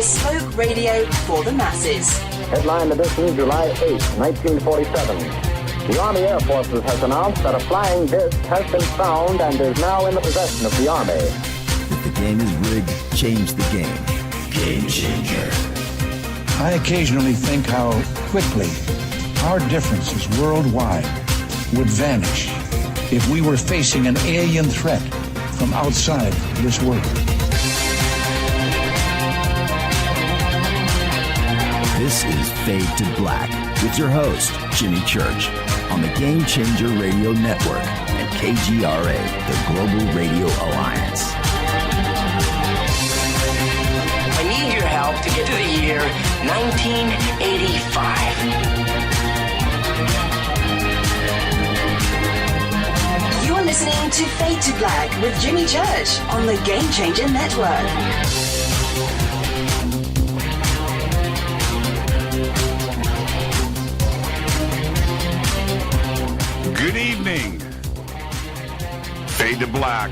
bespoke radio for the masses. Headline edition, July 8, 1947. The Army Air Forces has announced that a flying disc has been found and is now in the possession of the Army. If the game is rigged, change the game. Game changer. I occasionally think how quickly our differences worldwide would vanish if we were facing an alien threat from outside this world. This is Fade to Black with your host, Jimmy Church, on the Game Changer Radio Network and KGRA, the Global Radio Alliance. I need your help to get to the year 1985. You're listening to Fade to Black with Jimmy Church on the Game Changer Network. Good evening. Fade to Black.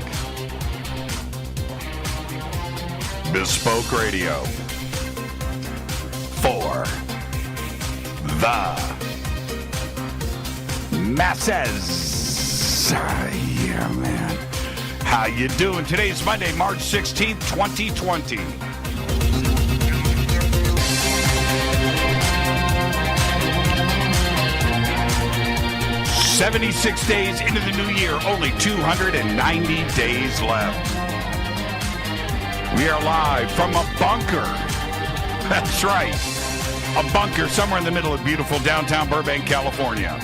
Bespoke Radio. For the masses. Yeah, man. How you doing? Today's Monday, March 16th, 2020. "76 days into the new year, only 290 days left. We are live from a bunker. That's right. A bunker somewhere in the middle of beautiful downtown Burbank, California.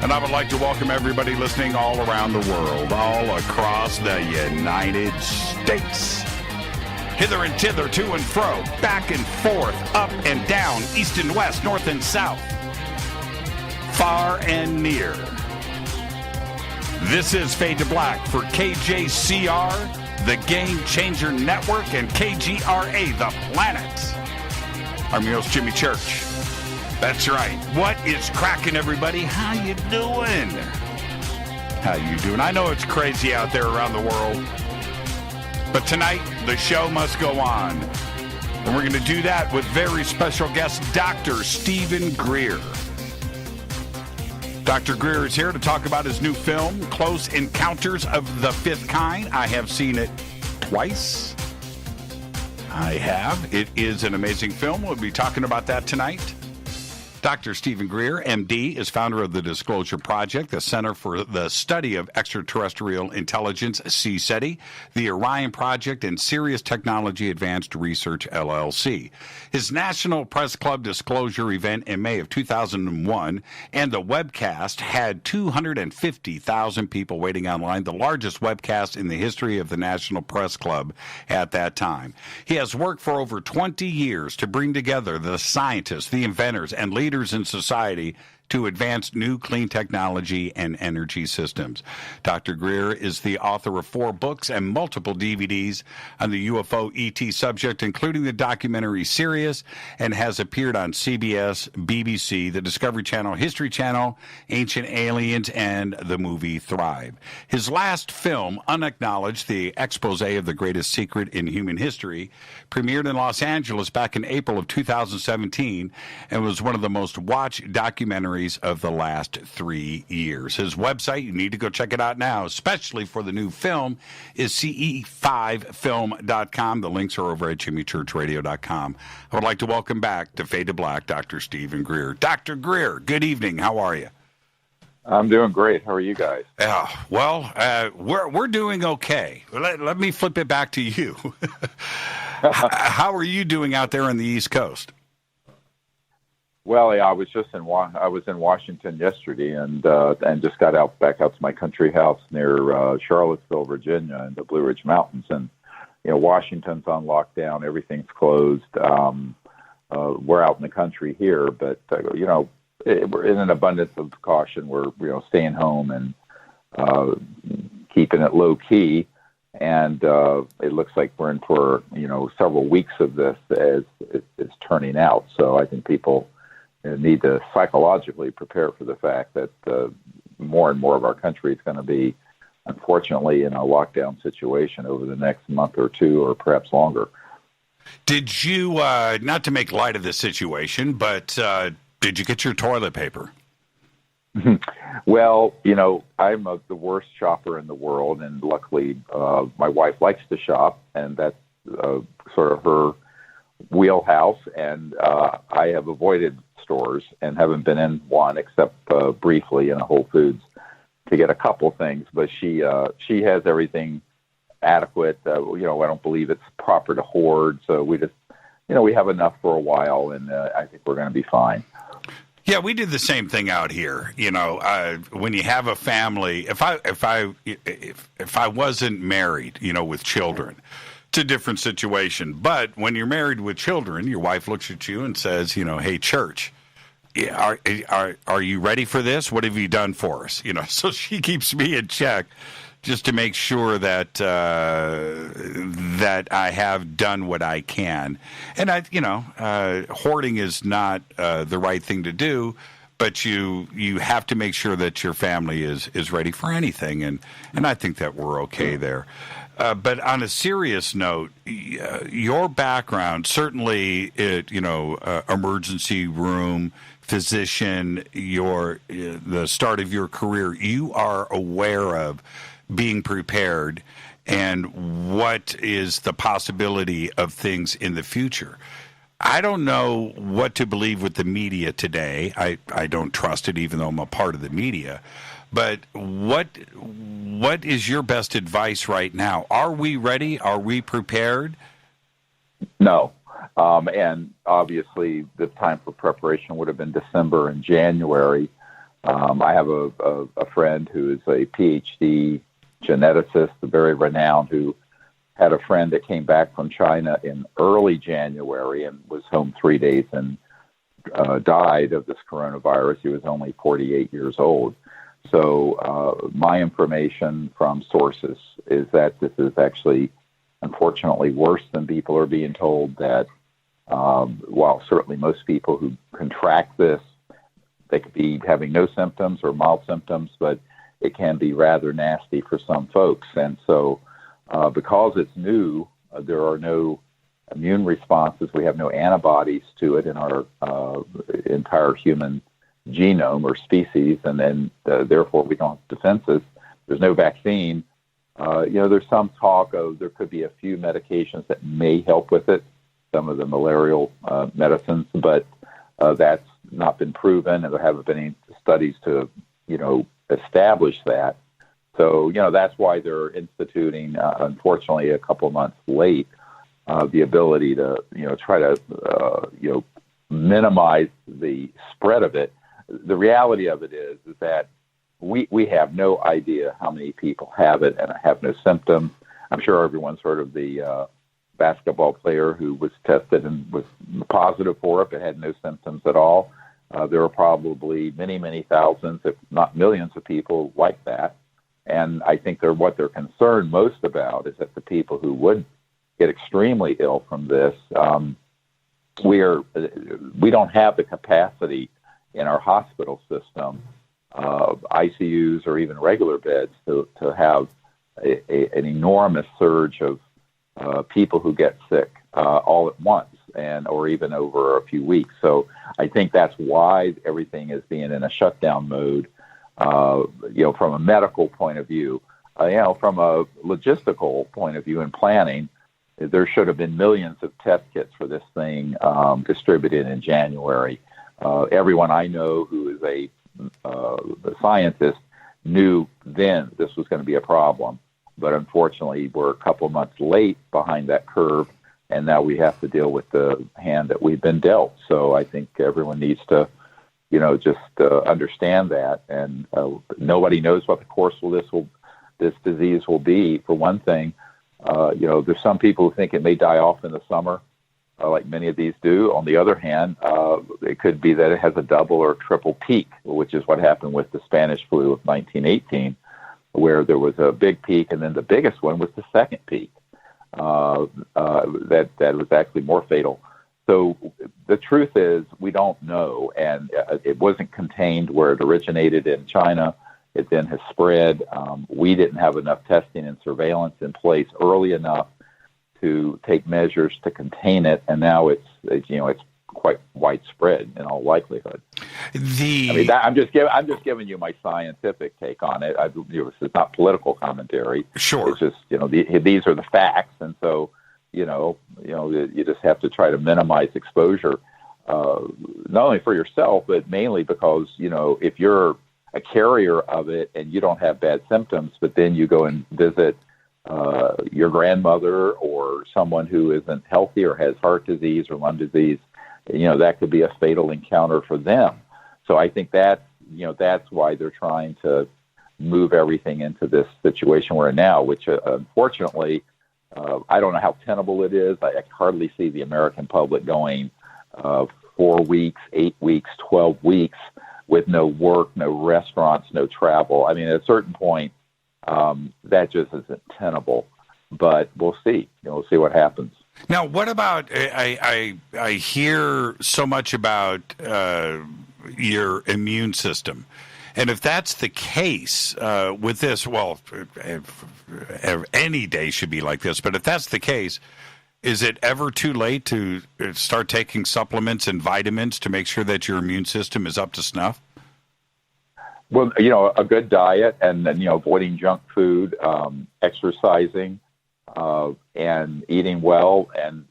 And I would like to welcome everybody listening all around the world, all across the United States. Hither and thither, to and fro, back and forth, up and down, east and west, north and south, far and near. This is Fade to Black for KJCR, the Game Changer Network, and KGRA, the planet. I'm your host, Jimmy Church. That's right. What is cracking, everybody? How you doing? How you doing? I know it's crazy out there around the world, but tonight the show must go on. And we're going to do that with very special guest, Dr. Stephen Greer. Dr. Greer is here to talk about his new film, Close Encounters of the Fifth Kind. I have seen it twice. I have. It is an amazing film. We'll be talking about that tonight. Dr. Stephen Greer, MD, is founder of the Disclosure Project, the Center for the Study of Extraterrestrial Intelligence, CSETI, the Orion Project, and Sirius Technology Advanced Research, LLC. His National Press Club disclosure event in May of 2001 and the webcast had 250,000 people waiting online, the largest webcast in the history of the National Press Club at that time. He has worked for over 20 years to bring together the scientists, the inventors, and leaders in society to advance new clean technology and energy systems. Dr. Greer is the author of 4 books and multiple DVDs on the UFO ET subject, including the documentary Sirius, and has appeared on CBS, BBC, the Discovery Channel, History Channel, Ancient Aliens, and the movie Thrive. His last film, Unacknowledged, the expose of the greatest secret in human history, premiered in Los Angeles back in April of 2017 and was one of the most watched documentaries of the last 3 years. His website, you need to go check it out now, especially for the new film, is ce5film.com. The links are over at jimmychurchradio.com. I would like to welcome back to Fade to Black, Dr. Stephen Greer. Dr. Greer, good evening. How are you? I'm doing great. How are you guys? We're doing okay. Let me flip it back to you. How are you doing out there on the East Coast? Well, yeah, I was in Washington yesterday, and just got back out to my country house near Charlottesville, Virginia, in the Blue Ridge Mountains. And Washington's on lockdown; everything's closed. We're out in the country here, but we're in an abundance of caution. We're staying home and keeping it low key. And it looks like we're in for several weeks of this as it's turning out. So I think people need to psychologically prepare for the fact that more and more of our country is going to be, unfortunately, in a lockdown situation over the next month or two, or perhaps longer. Did you, not to make light of this situation, but did you get your toilet paper? Well, I'm the worst shopper in the world, and luckily my wife likes to shop, and that's sort of her wheelhouse, and I have avoided stores and haven't been in one except briefly in a Whole Foods to get a couple things, but she has everything adequate. I don't believe it's proper to hoard, so we just, we have enough for a while, and I think we're going to be fine. Yeah, we did the same thing out here. When you have a family, if I wasn't married, with children, it's a different situation. But when you're married with children, your wife looks at you and says, hey, church, are you ready for this? What have you done for us? So she keeps me in check just to make sure that that I have done what I can. And hoarding is not the right thing to do, but you have to make sure that your family is ready for anything, and I think that we're okay there. But on a serious note, your background, certainly, emergency room physician, the start of your career, you are aware of being prepared and what is the possibility of things in the future. I don't know what to believe with the media today. I don't trust it, even though I'm a part of the media. But what is your best advice right now? Are we ready? Are we prepared? No. And obviously the time for preparation would have been December and January. I have a friend who is a PhD geneticist, very renowned, who had a friend that came back from China in early January and was home 3 days and died of this coronavirus. He was only 48 years old. So my information from sources is that this is actually, unfortunately, worse than people are being told, that while certainly most people who contract this, they could be having no symptoms or mild symptoms, but it can be rather nasty for some folks. And so because it's new, there are no immune responses. We have no antibodies to it in our entire human genome or species, and then therefore we don't have defenses. There's no vaccine. There's some talk of there could be a few medications that may help with it, some of the malarial medicines, but that's not been proven, and there haven't been any studies to, establish that. So, that's why they're instituting, unfortunately, a couple of months late, the ability to, try to, minimize the spread of it. The reality of it is that we have no idea how many people have it and have no symptoms. I'm sure everyone's heard of the basketball player who was tested and was positive for it but had no symptoms at all. There are probably many, many thousands, if not millions, of people like that. And I think what they're concerned most about is that the people who would get extremely ill from this, we don't have the capacity in our hospital system, ICUs or even regular beds, to have an enormous surge of people who get sick all at once, or even over a few weeks. So I think that's why everything is being in a shutdown mode. From a medical point of view, from a logistical point of view and planning, there should have been millions of test kits for this thing distributed in January. Everyone I know who is a scientist knew then this was going to be a problem. But unfortunately, we're a couple months late behind that curve, and now we have to deal with the hand that we've been dealt. So I think everyone needs to, just understand that. And nobody knows what the course of this disease will be. For one thing, there's some people who think it may die off in the summer, like many of these do. On the other hand, it could be that it has a double or triple peak, which is what happened with the Spanish flu of 1918, where there was a big peak, and then the biggest one was the second peak. That was actually more fatal. So the truth is we don't know, and it wasn't contained where it originated in China. It then has spread. We didn't have enough testing and surveillance in place early enough to take measures to contain it, and now it's quite widespread in all likelihood. I'm just giving you my scientific take on it. It's not political commentary. Sure. It's just these are the facts, and so you just have to try to minimize exposure, not only for yourself but mainly because if you're a carrier of it and you don't have bad symptoms, but then you go and visit your grandmother or someone who isn't healthy or has heart disease or lung disease, that could be a fatal encounter for them. So I think that's why they're trying to move everything into this situation we're in now, which unfortunately, I don't know how tenable it is. I hardly see the American public going 4 weeks, 8 weeks, 12 weeks with no work, no restaurants, no travel. I mean, at a certain point, that just isn't tenable. But we'll see. We'll see what happens. Now, what about, I hear so much about your immune system. And if that's the case with this, well, any day should be like this, but if that's the case, is it ever too late to start taking supplements and vitamins to make sure that your immune system is up to snuff? Well, a good diet and then, avoiding junk food, exercising, and eating well, and,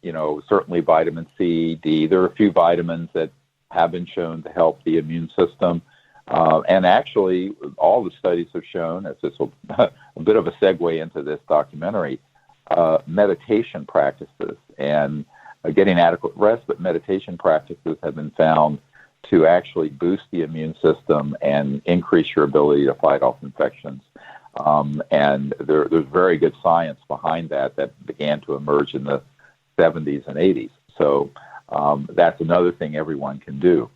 certainly vitamin C, D. There are a few vitamins that have been shown to help the immune system. And actually, all the studies have shown, as this will a bit of a segue into this documentary, meditation practices and getting adequate rest, but meditation practices have been found to actually boost the immune system and increase your ability to fight off infections. And there's very good science behind that began to emerge in the 70s and 80s. So that's another thing everyone can do.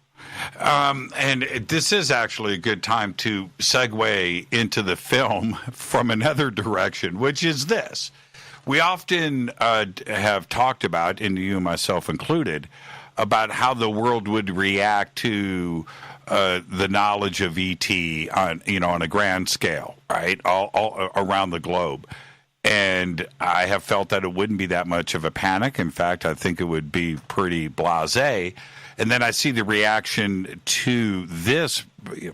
And this is actually a good time to segue into the film from another direction, which is this. We often have talked about, and you, myself included, about how the world would react to the knowledge of ET on a grand scale, right, all around the globe. And I have felt that it wouldn't be that much of a panic. In fact, I think it would be pretty blasé. And then I see the reaction to this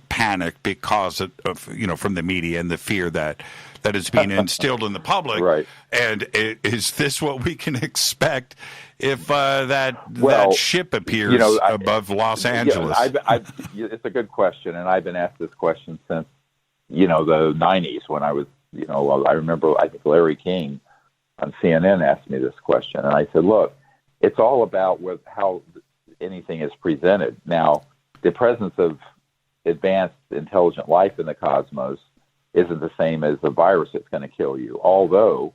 panic because of from the media and the fear that is being instilled in the public. Right. And is this what we can expect if that ship appears above Los Angeles? It's a good question, and I've been asked this question since the 90s when I was I remember I think Larry King on CNN asked me this question, and I said, look, it's all about how anything is presented. Now, the presence of advanced intelligent life in the cosmos isn't the same as a virus that's going to kill you. Although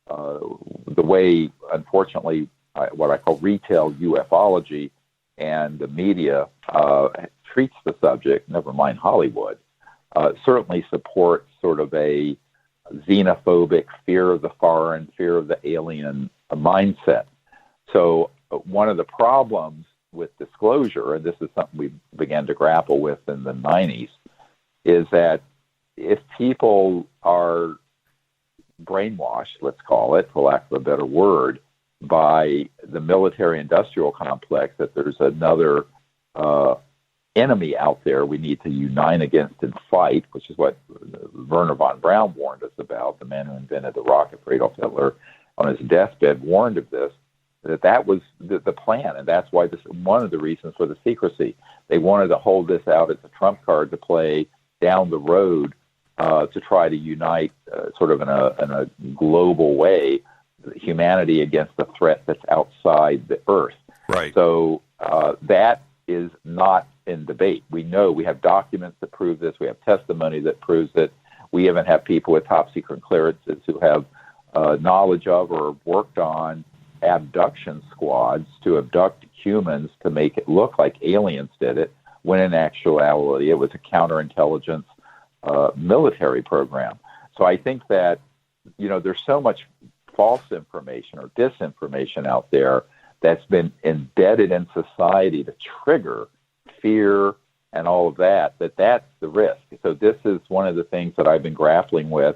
the way, unfortunately, what I call retail ufology and the media treats the subject, never mind Hollywood, certainly supports sort of a xenophobic fear of the foreign, fear of the alien mindset. So one of the problems with disclosure, and this is something we began to grapple with in the 90s, is that if people are brainwashed, let's call it, for lack of a better word, by the military-industrial complex, that there's another enemy out there we need to unite against and fight, which is what Werner von Braun warned us about, the man who invented the rocket for Adolf Hitler on his deathbed, warned of this, that was the plan, and that's why this one of the reasons for the secrecy. They wanted to hold this out as a trump card to play down the road to try to unite sort of in a global way humanity against the threat that's outside the Earth. Right. So that is not in debate. We know, we have documents that prove this. We have testimony that proves that. We even have people with top secret clearances who have knowledge of or worked on abduction squads to abduct humans to make it look like aliens did it, when in actuality it was a counterintelligence military program. So I think that, there's so much false information or disinformation out there that's been embedded in society to trigger fear and all of that's the risk. So this is one of the things that I've been grappling with.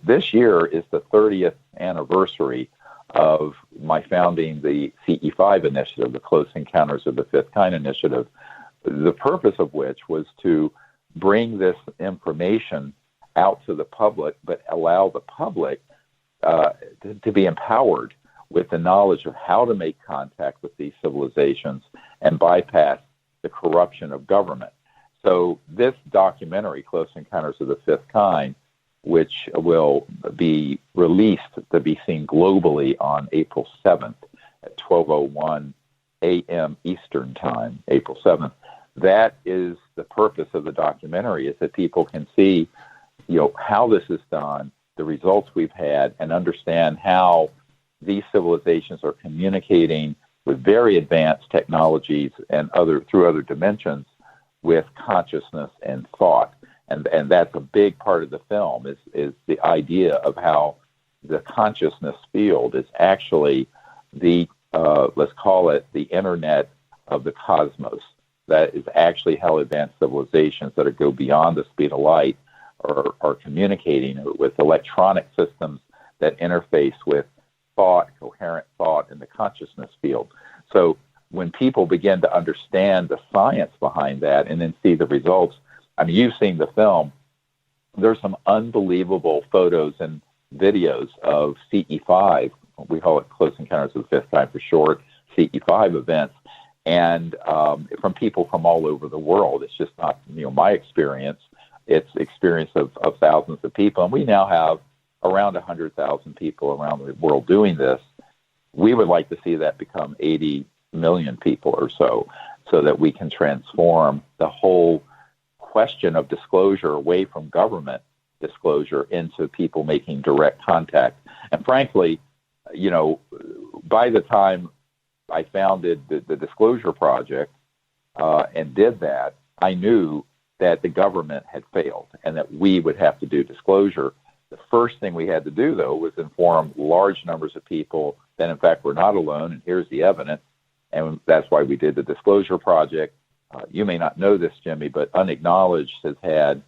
This year is the 30th anniversary of my founding the CE5 initiative, the Close Encounters of the Fifth Kind initiative, the purpose of which was to bring this information out to the public, but allow the public to be empowered with the knowledge of how to make contact with these civilizations and bypass the corruption of government. So this documentary, Close Encounters of the Fifth Kind, which will be released to be seen globally on April 7th at 12:01 a.m. Eastern Time, April 7th, that is the purpose of the documentary, is that people can see, how this is done, the results we've had, and understand how these civilizations are communicating with very advanced technologies and through other dimensions with consciousness and thought. And that's a big part of the film is the idea of how the consciousness field is actually the, let's call it the internet of the cosmos. That is actually how advanced civilizations that go beyond the speed of light are communicating with electronic systems that interface with thought, coherent thought in the consciousness field. So when people begin to understand the science behind that and then see the results, I mean, you've seen the film, there's some unbelievable photos and videos of CE5, we call it Close Encounters of the Fifth Kind for short, CE5 events, and from people from all over the world. It's just not, my experience, it's experience of thousands of people, and we now have around 100,000 people around the world doing this. We would like to see that become 80 million people or so that we can transform the whole question of disclosure away from government disclosure into people making direct contact. And frankly, by the time I founded the Disclosure Project and did that, I knew that the government had failed and that we would have to do disclosure. The first thing we had to do, though, was inform large numbers of people that, in fact, we're not alone, and here's the evidence. And that's why we did the Disclosure Project. You may not know this, Jimmy, but Unacknowledged has had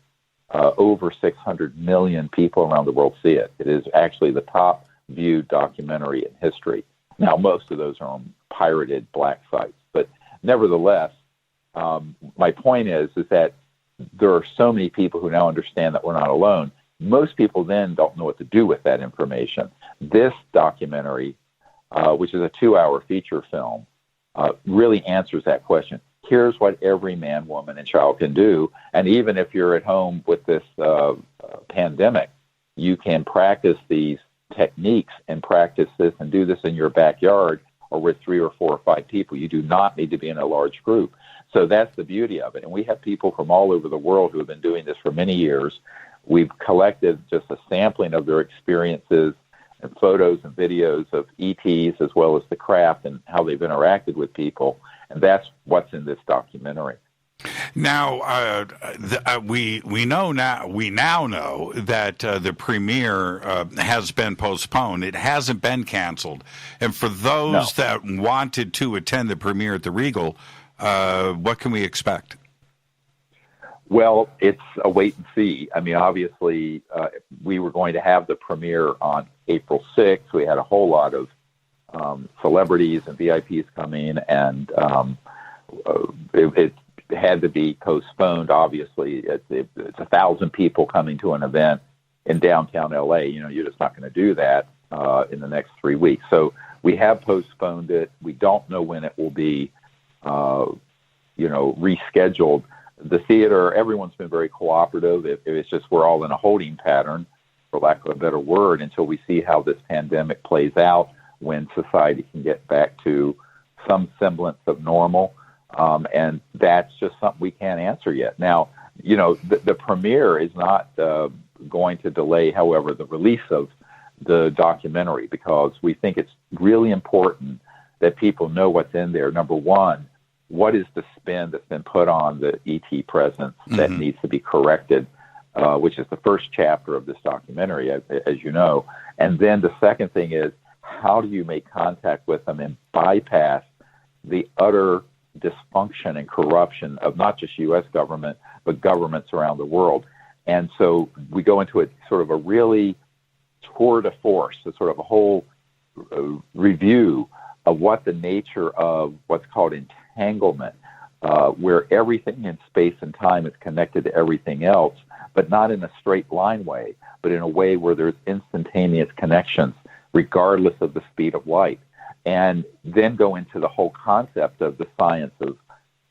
over 600 million people around the world see it. It is actually the top viewed documentary in history. Now, most of those are on pirated black sites. But nevertheless, my point is that there are so many people who now understand that we're not alone. Most people then don't know what to do with that information. This documentary, which is a 2-hour feature film, really answers that question. Here's what every man, woman, and child can do. And even if you're at home with this pandemic, you can practice these techniques and practice this and do this in your backyard or with 3 or 4 or 5 people. You do not need to be in a large group. So that's the beauty of it. And we have people from all over the world who have been doing this for many years. We've collected just a sampling of their experiences and photos and videos of ETs as well as the craft and how they've interacted with people. And that's what's in this documentary. Now, we now know that the premiere has been postponed. It hasn't been canceled. And for those that wanted to attend the premiere at the Regal, what can we expect? Well, it's a wait and see. I mean, obviously, we were going to have the premiere on April 6th. We had a whole lot of celebrities and VIPs coming, and it had to be postponed. Obviously, it's 1,000 people coming to an event in downtown LA. You're just not going to do that in the next 3 weeks. So we have postponed it. We don't know when it will be, rescheduled. The theater, everyone's been very cooperative. It's just we're all in a holding pattern, for lack of a better word, until we see how this pandemic plays out, when society can get back to some semblance of normal. And that's just something we can't answer yet. Now, the premiere is not going to delay, however, the release of the documentary, because we think it's really important that people know what's in there. Number one, what is the spin that's been put on the ET presence that needs to be corrected, which is the first chapter of this documentary, as you know. And then the second thing is, how do you make contact with them and bypass the utter dysfunction and corruption of not just U.S. government, but governments around the world? And so we go into a sort of a really tour de force, a sort of a whole review of what the nature of what's called entanglement, where everything in space and time is connected to everything else, but not in a straight line way, but in a way where there's instantaneous connections regardless of the speed of light. And then go into the whole concept of the science of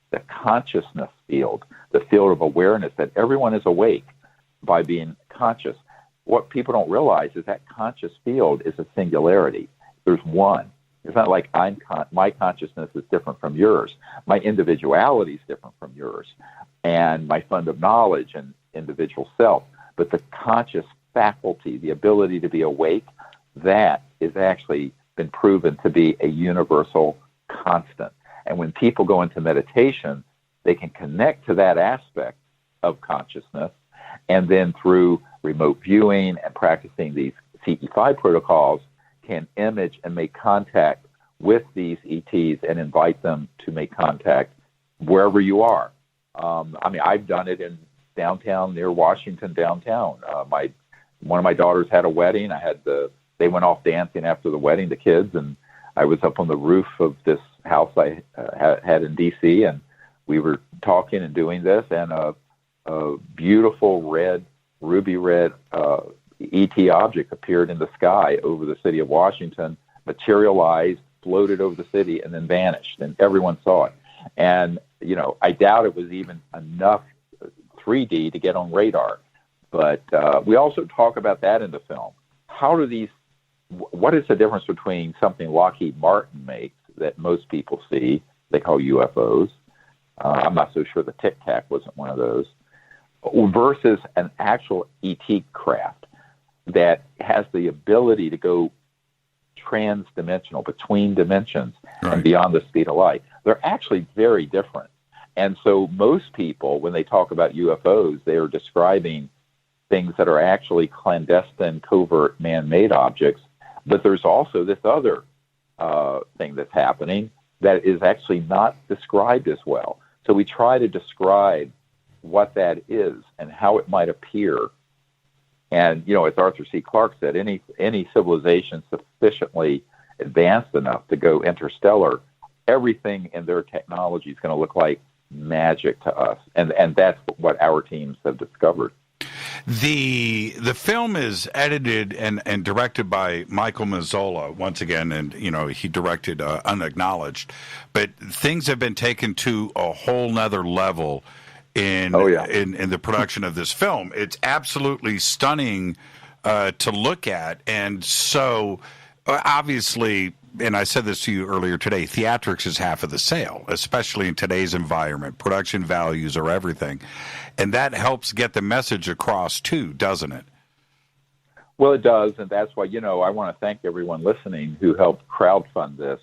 the consciousness field, the field of awareness, that everyone is awake by being conscious. What people don't realize is that conscious field is a singularity. There's one. It's not like my consciousness is different from yours. My individuality is different from yours, and my fund of knowledge and individual self. But the conscious faculty, the ability to be awake, that is actually been proven to be a universal constant. And when people go into meditation, they can connect to that aspect of consciousness, and then through remote viewing and practicing these CE5 protocols, can image and make contact with these ETs and invite them to make contact wherever you are. I've done it in downtown, near Washington downtown. One of my daughters had a wedding. They went off dancing after the wedding, the kids, and I was up on the roof of this house I had in D.C., and we were talking and doing this, and a beautiful ruby red ET object appeared in the sky over the city of Washington, materialized, floated over the city, and then vanished, and everyone saw it. And, I doubt it was even enough 3D to get on radar. But we also talk about that in the film. What is the difference between something Lockheed Martin makes that most people see, they call UFOs? I'm not so sure the Tic Tac wasn't one of those, versus an actual ET craft that has the ability to go trans-dimensional, between dimensions, right, and beyond the speed of light. They're actually very different. And so most people, when they talk about UFOs, they are describing things that are actually clandestine, covert, man-made objects. But there's also this other thing that's happening that is actually not described as well. So we try to describe what that is and how it might appear. And, as Arthur C. Clarke said, any civilization sufficiently advanced enough to go interstellar, everything in their technology is going to look like magic to us. And that's what our teams have discovered. The film is edited and directed by Michael Mazzola once again, and he directed Unacknowledged, but things have been taken to a whole nother level in the production of this film. It's absolutely stunning to look at, and so obviously, and I said this to you earlier today, theatrics is half of the sale, especially in today's environment. Production values are everything. And that helps get the message across, too, doesn't it? Well, it does, and that's why, I want to thank everyone listening who helped crowdfund this.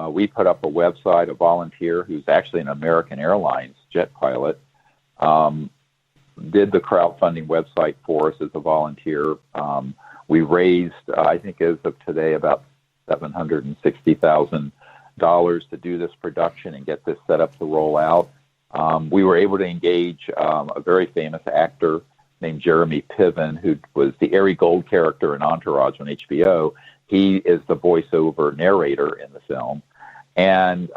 We put up a website, a volunteer who's actually an American Airlines jet pilot, did the crowdfunding website for us as a volunteer. We raised, I think as of today, about $760,000 to do this production and get this set up to roll out. We were able to engage a very famous actor named Jeremy Piven, who was the Ari Gold character in Entourage on HBO. He is the voiceover narrator in the film, and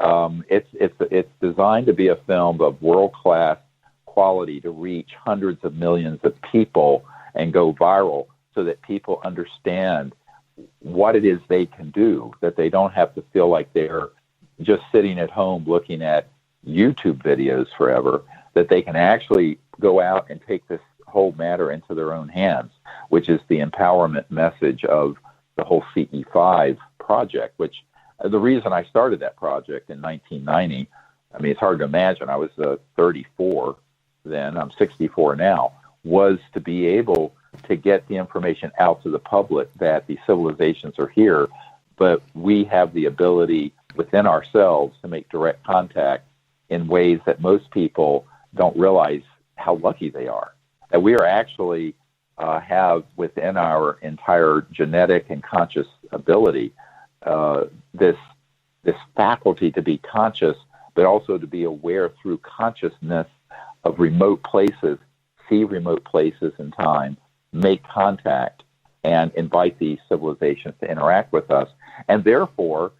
it's designed to be a film of world-class quality to reach hundreds of millions of people and go viral, so that people understand what it is they can do, that they don't have to feel like they're just sitting at home looking at YouTube videos forever, that they can actually go out and take this whole matter into their own hands, which is the empowerment message of the whole CE5 project, which the reason I started that project in 1990, it's hard to imagine, I was 34 then, I'm 64 now, was to be able to get the information out to the public that the civilizations are here, but we have the ability within ourselves to make direct contact in ways that most people don't realize how lucky they are. That we are actually have within our entire genetic and conscious ability this faculty to be conscious, but also to be aware through consciousness of remote places, see remote places in time, make contact, and invite these civilizations to interact with us. And therefore,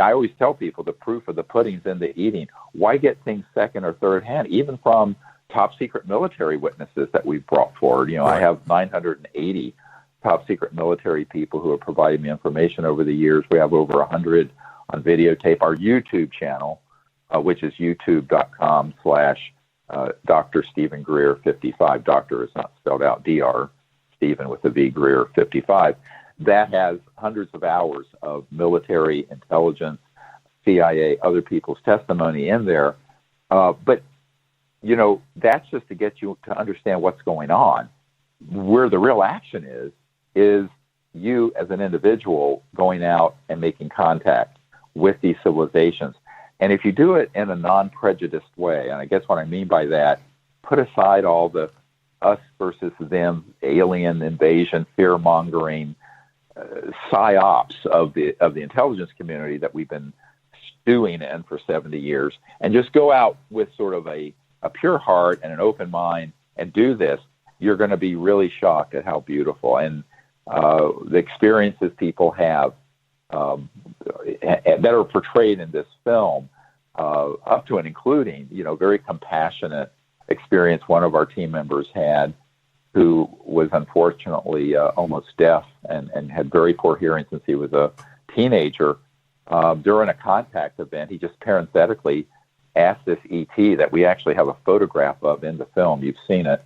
I always tell people the proof of the pudding's in the eating. Why get things second or third hand, even from top secret military witnesses that we've brought forward? I have 980 top secret military people who have provided me information over the years. We have over 100 on videotape. Our YouTube channel, which is youtube.com/Dr. Stephen Greer 55. Doctor is not spelled out, Dr. Stephen with a V, Greer 55. That has hundreds of hours of military intelligence, CIA, other people's testimony in there. But, that's just to get you to understand what's going on. Where the real action is you as an individual going out and making contact with these civilizations. And if you do it in a non-prejudiced way, and I guess what I mean by that, put aside all the us versus them, alien invasion, fear-mongering, psyops of the intelligence community that we've been stewing in for 70 years, and just go out with sort of a pure heart and an open mind and do this, you're going to be really shocked at how beautiful and the experiences people have that are portrayed in this film, up to and including, very compassionate experience one of our team members had, who was unfortunately almost deaf and had very poor hearing since he was a teenager. During a contact event, he just parenthetically asked this ET that we actually have a photograph of in the film, you've seen it,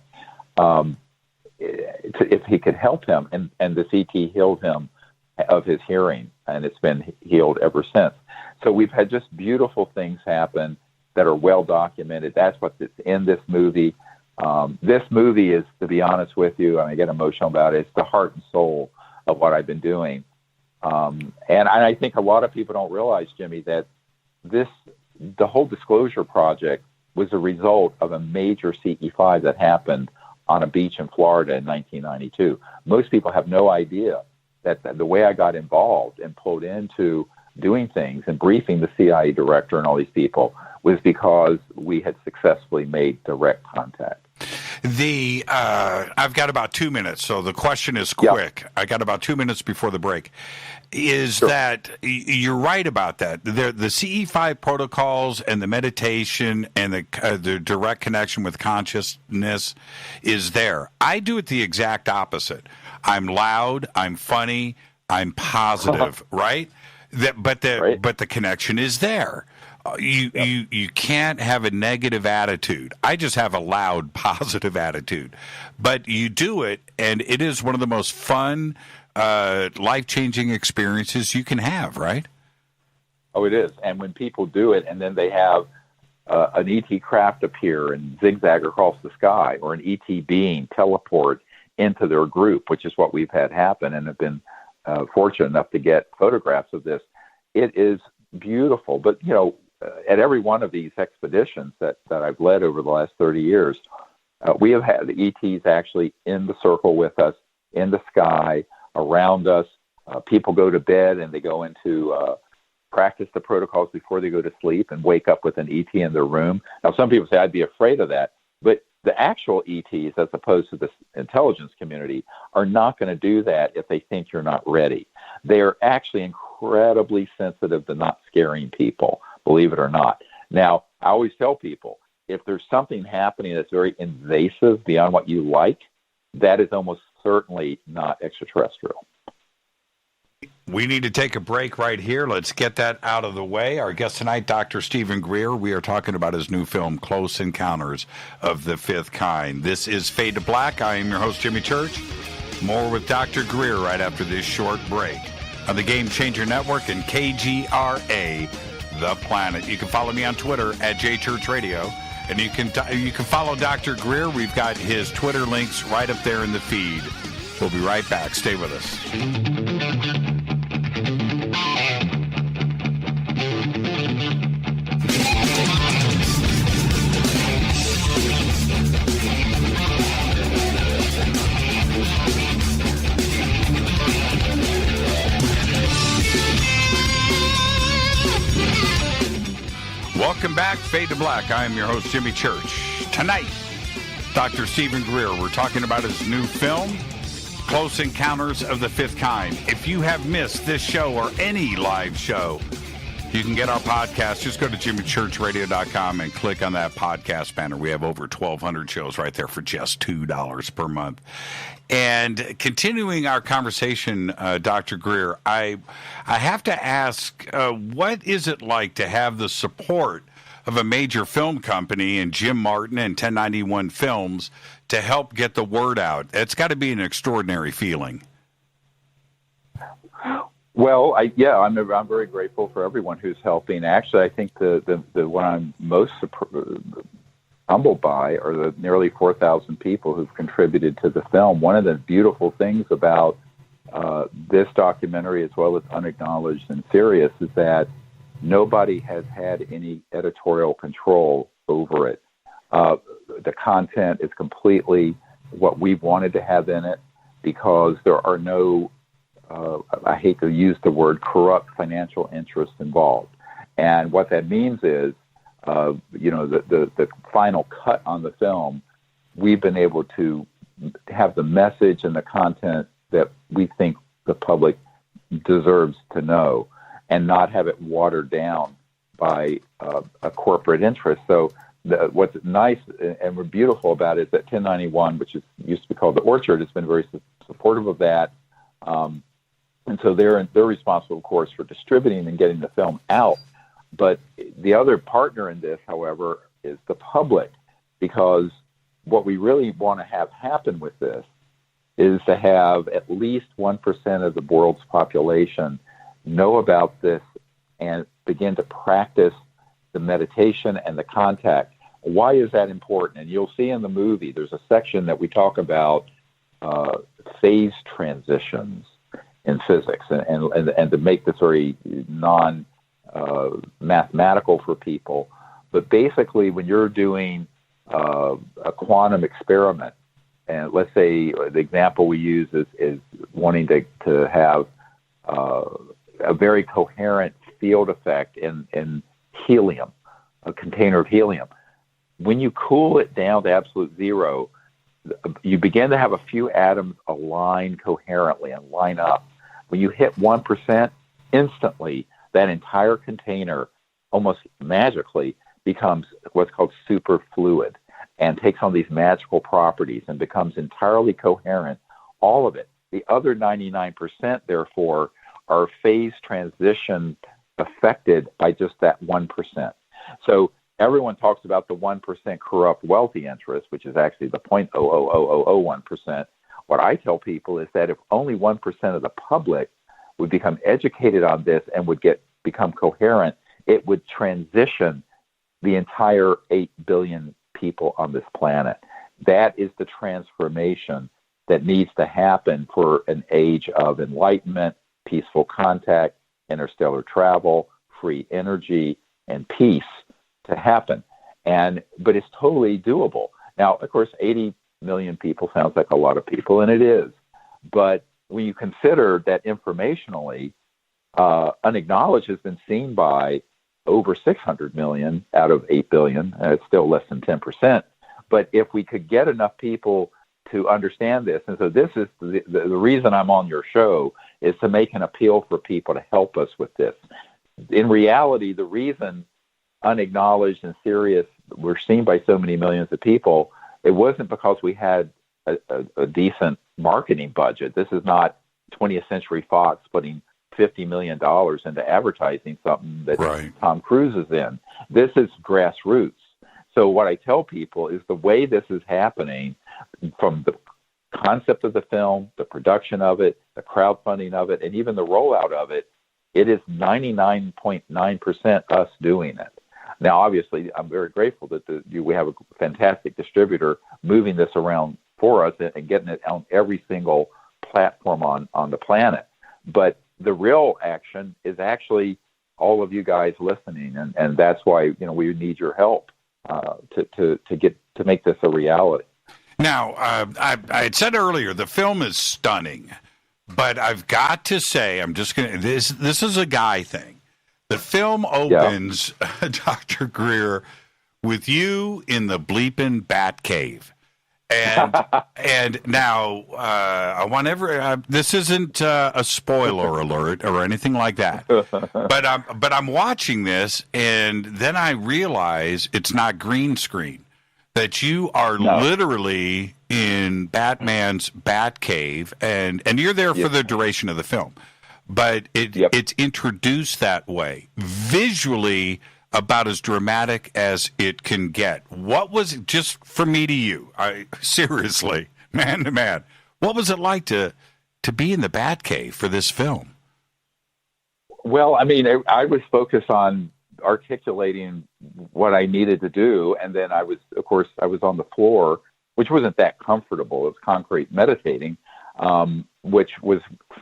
if he could help him, and this ET healed him of his hearing, and it's been healed ever since. So we've had just beautiful things happen that are well documented. That's what's in this movie. This movie is, to be honest with you, and I get emotional about it, it's the heart and soul of what I've been doing. And I think a lot of people don't realize, Jimmy, that the whole disclosure project was a result of a major CE5 that happened on a beach in Florida in 1992. Most people have no idea that the way I got involved and pulled into doing things and briefing the CIA director and all these people was because we had successfully made direct contact. I've got about 2 minutes, so the question is quick. Yep. I got about 2 minutes before the break. That you're right about that? The CE5 protocols and the meditation and the direct connection with consciousness is there. I do it the exact opposite. I'm loud, I'm funny, I'm positive, right? But the connection is there. You can't have a negative attitude. I just have a loud, positive attitude. But you do it, and it is one of the most fun, life-changing experiences you can have, right? Oh, it is. And when people do it, and then they have an ET craft appear and zigzag across the sky, or an ET being teleport into their group, which is what we've had happen, and have been fortunate enough to get photographs of this, it is beautiful. But, at every one of these expeditions that I've led over the last 30 years, we have had ETs actually in the circle with us, in the sky, around us. People go to bed and they go into practice the protocols before they go to sleep and wake up with an ET in their room. Now, some people say I'd be afraid of that, but the actual ETs, as opposed to the intelligence community, are not going to do that if they think you're not ready. They are actually incredibly sensitive to not scaring people, believe it or not. Now, I always tell people, if there's something happening that's very invasive beyond what you like, that is almost certainly not extraterrestrial. We need to take a break right here. Let's get that out of the way. Our guest tonight, Dr. Stephen Greer. We are talking about his new film, Close Encounters of the Fifth Kind. This is Fade to Black. I am your host, Jimmy Church. More with Dr. Greer right after this short break on the Game Changer Network and KGRA, The Planet. You can follow me on Twitter at JChurchRadio, and you can follow Dr. Greer. We've got his Twitter links right up there in the feed. We'll be right back. Stay with us. Welcome back, Fade to Black. I am your host, Jimmy Church. Tonight, Dr. Stephen Greer. We're talking about his new film, Close Encounters of the Fifth Kind. If you have missed this show or any live show, you can get our podcast. Just go to jimmychurchradio.com and click on that podcast banner. We have over 1,200 shows right there for just $2 per month. And continuing our conversation, Dr. Greer, I have to ask, what is it like to have the support of a major film company and Jim Martin and 1091 Films to help get the word out? It's got to be an extraordinary feeling. Well, I'm very grateful for everyone who's helping. Actually, I think the one I'm most humbled by are the nearly 4,000 people who've contributed to the film. One of the beautiful things about this documentary, as well as Unacknowledged and Sirius, is that nobody has had any editorial control over it. The content is completely what we wanted to have in it, because there are no, I hate to use the word, corrupt financial interests involved. And what that means is, the final cut on the film, we've been able to have the message and the content that we think the public deserves to know, and not have it watered down by a corporate interest. So what's nice and beautiful about it is that 1091, which used to be called The Orchard, has been very supportive of that. And so they're responsible, of course, for distributing and getting the film out. But the other partner in this, however, is the public, because what we really want to have happen with this is to have at least 1% of the world's population know about this and begin to practice the meditation and the contact. Why is that important? And you'll see in the movie, there's a section that we talk about phase transitions in physics, and to make this very mathematical for people. But basically, when you're doing a quantum experiment, and let's say the example we use is wanting to have a very coherent field effect in helium, a container of helium. When you cool it down to absolute zero, you begin to have a few atoms align coherently and line up. When you hit 1%, instantly, that entire container almost magically becomes what's called superfluid and takes on these magical properties and becomes entirely coherent, all of it. The other 99%, therefore, are phase transition affected by just that 1%. So everyone talks about the 1% corrupt wealthy interest, which is actually the 0.00001%. What I tell people is that if only 1% of the public would become educated on this and would become coherent, it would transition the entire 8 billion people on this planet. That is the transformation that needs to happen for an age of enlightenment, peaceful contact, interstellar travel, free energy, and peace to happen. But it's totally doable. Now, of course, 80 million people sounds like a lot of people, and it is. But when you consider that informationally, Unacknowledged has been seen by over 600 million out of 8 billion, and it's still less than 10%. But if we could get enough people to understand this, and so this is the reason I'm on your show, is to make an appeal for people to help us with this. In reality, the reason Unacknowledged and Sirius were seen by so many millions of people, it wasn't because we had a decent marketing budget. This is not 20th Century Fox putting $50 million into advertising something that Tom Cruise is in. This is grassroots. So what I tell people is the way this is happening, from the concept of the film, the production of it, the crowdfunding of it, and even the rollout of it, it is 99.9% us doing it. Now, obviously, I'm very grateful that we have a fantastic distributor moving this around for us and getting it on every single platform on the planet. But the real action is actually all of you guys listening, and that's why we need your help to make this a reality. Now, I had said earlier the film is stunning, but I've got to say, this is a guy thing. The film opens, Dr. Greer, with you in the bleeping bat cave. And now I want this isn't a spoiler alert or anything like that. But I'm watching this, and then I realize it's not green screen. That you are literally in Batman's Batcave, and you're there for the duration of the film. But it's introduced that way. Visually, about as dramatic as it can get. What was it, just for me to you, seriously, man to man, what was it like to be in the Batcave for this film? Well, I mean, I was focused on articulating what I needed to do, and then I was on the floor, which wasn't that comfortable. It was concrete meditating, which was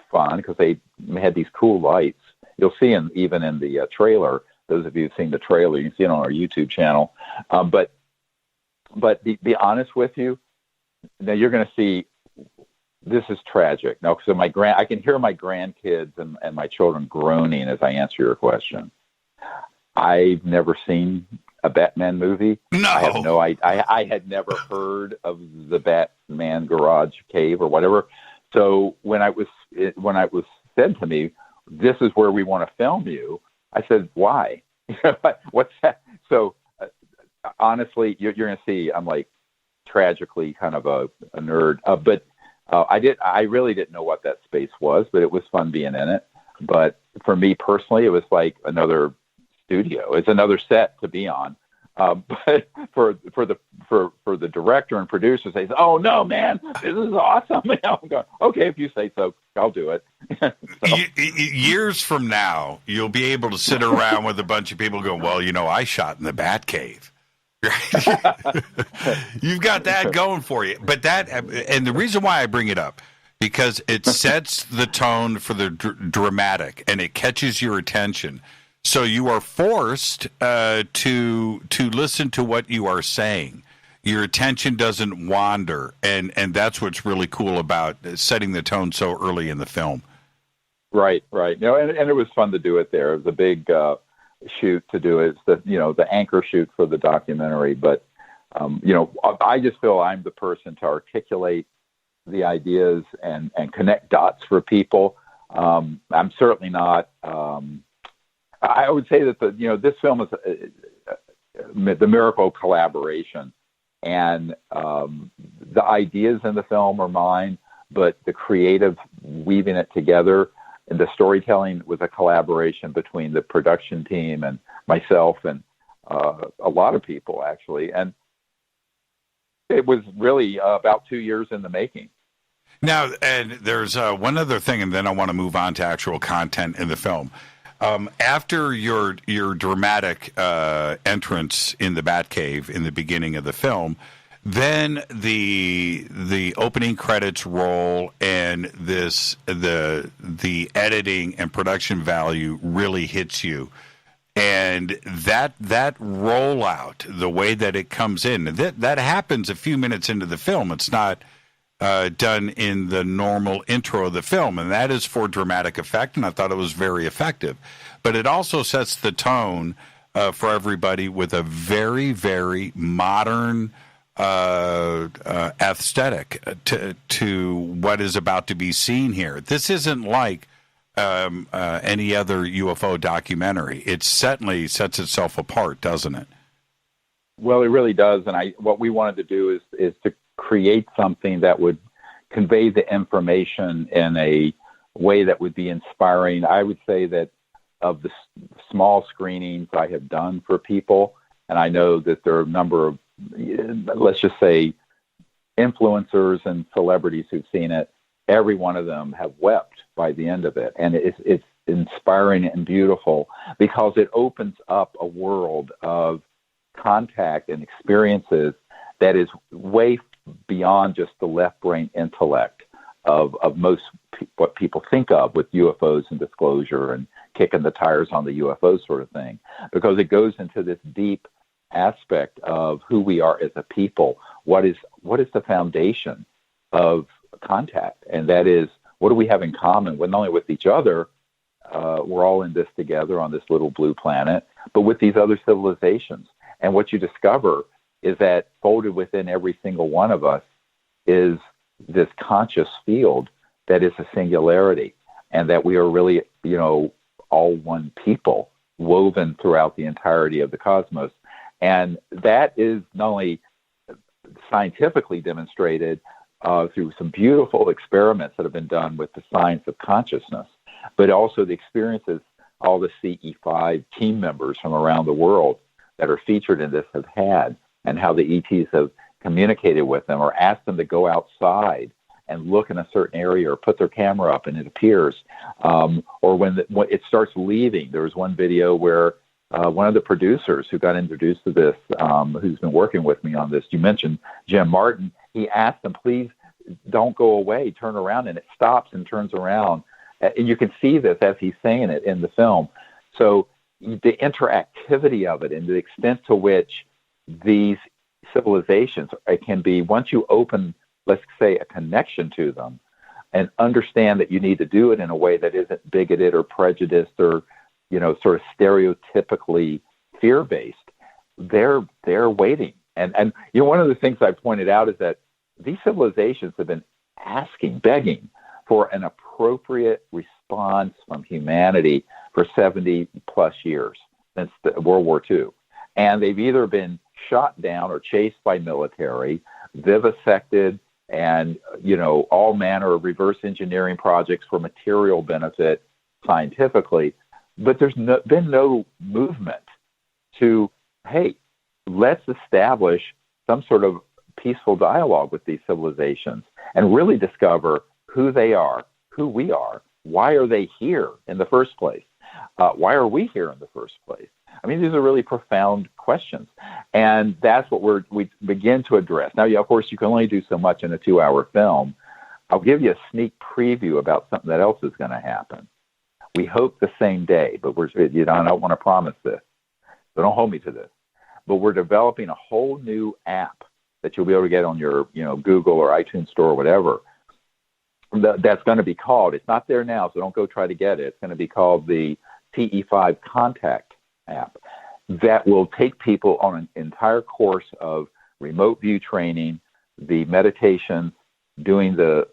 fun because they had these cool lights. You'll see even in the trailer. Those of you who've seen the trailer, you can see it on our YouTube channel. But be honest with you, now you're going to see this is tragic. Now, so I can hear my grandkids and my children groaning as I answer your question. I've never seen a Batman movie. No, I have no idea. I had never heard of the Batman Garage Cave or whatever. So when it was said to me, this is where we want to film you, I said, why? What's that? So honestly, you're going to see I'm like tragically kind of a nerd. But I really didn't know what that space was, but it was fun being in it. But for me personally, it was like another studio. It's another set to be on. But for the director and producers, they say, "Oh no, man, this is awesome!" I'm going, "Okay, if you say so, I'll do it." So. Years from now, you'll be able to sit around with a bunch of people going, "Well, I shot in the Batcave." You've got that going for you. But and the reason why I bring it up, because it sets the tone for the dramatic, and it catches your attention. So you are forced to listen to what you are saying. Your attention doesn't wander, and that's what's really cool about setting the tone so early in the film. Right. And it was fun to do it there. It was a big shoot to do it. It's the anchor shoot for the documentary. But I just feel I'm the person to articulate the ideas and connect dots for people. I'm certainly not. I would say that this film is the miracle of collaboration, and the ideas in the film are mine, but the creative weaving it together and the storytelling was a collaboration between the production team and myself and a lot of people actually, and it was really about 2 years in the making. Now, and there's one other thing, and then I want to move on to actual content in the film. After your dramatic entrance in the Batcave in the beginning of the film, then the opening credits roll, and the editing and production value really hits you, and that rollout, the way that it comes in, that happens a few minutes into the film. It's not done in the normal intro of the film, and that is for dramatic effect, and I thought it was very effective. But it also sets the tone for everybody with a very, very modern aesthetic to what is about to be seen here. This isn't like any other UFO documentary. It certainly sets itself apart, doesn't it? Well, it really does, and what we wanted to do is to create something that would convey the information in a way that would be inspiring. I would say that of the small screenings I have done for people, and I know that there are a number of, let's just say, influencers and celebrities who've seen it, every one of them have wept by the end of it. And it's inspiring and beautiful because it opens up a world of contact and experiences that is way beyond just the left brain intellect of most what people think of with UFOs and disclosure and kicking the tires on the UFO sort of thing, because it goes into this deep aspect of who we are as a people. What is the foundation of contact? And that is, what do we have in common? Well, not only with each other, we're all in this together on this little blue planet, but with these other civilizations. And what you discover is that folded within every single one of us is this conscious field that is a singularity, and that we are really, all one people woven throughout the entirety of the cosmos. And that is not only scientifically demonstrated through some beautiful experiments that have been done with the science of consciousness, but also the experiences all the CE5 team members from around the world that are featured in this have had, and how the ETs have communicated with them or asked them to go outside and look in a certain area or put their camera up and it appears. Or when it starts leaving. There was one video where one of the producers who got introduced to this, who's been working with me on this, you mentioned Jim Martin, he asked them, please don't go away, turn around, and it stops and turns around. And you can see this as he's saying it in the film. So the interactivity of it and the extent to which these civilizations can be, once you open, let's say, a connection to them and understand that you need to do it in a way that isn't bigoted or prejudiced or, sort of stereotypically fear-based, they're waiting. And one of the things I pointed out is that these civilizations have been begging for an appropriate response from humanity for 70 plus years since World War II. And they've either been shot down or chased by military, vivisected, and, all manner of reverse engineering projects for material benefit scientifically. But there's been no movement to, hey, let's establish some sort of peaceful dialogue with these civilizations and really discover who they are, who we are, why are they here in the first place? Why are we here in the first place? I mean, these are really profound questions, and that's what we begin to address. Now, of course, you can only do so much in a 2-hour film. I'll give you a sneak preview about something that else is going to happen. We hope the same day, but I don't want to promise this, so don't hold me to this. But we're developing a whole new app that you'll be able to get on your, Google or iTunes store or whatever. That's going to be called, it's not there now, so don't go try to get it. It's going to be called the CE5 Contact app that will take people on an entire course of remote view training, the meditations, doing the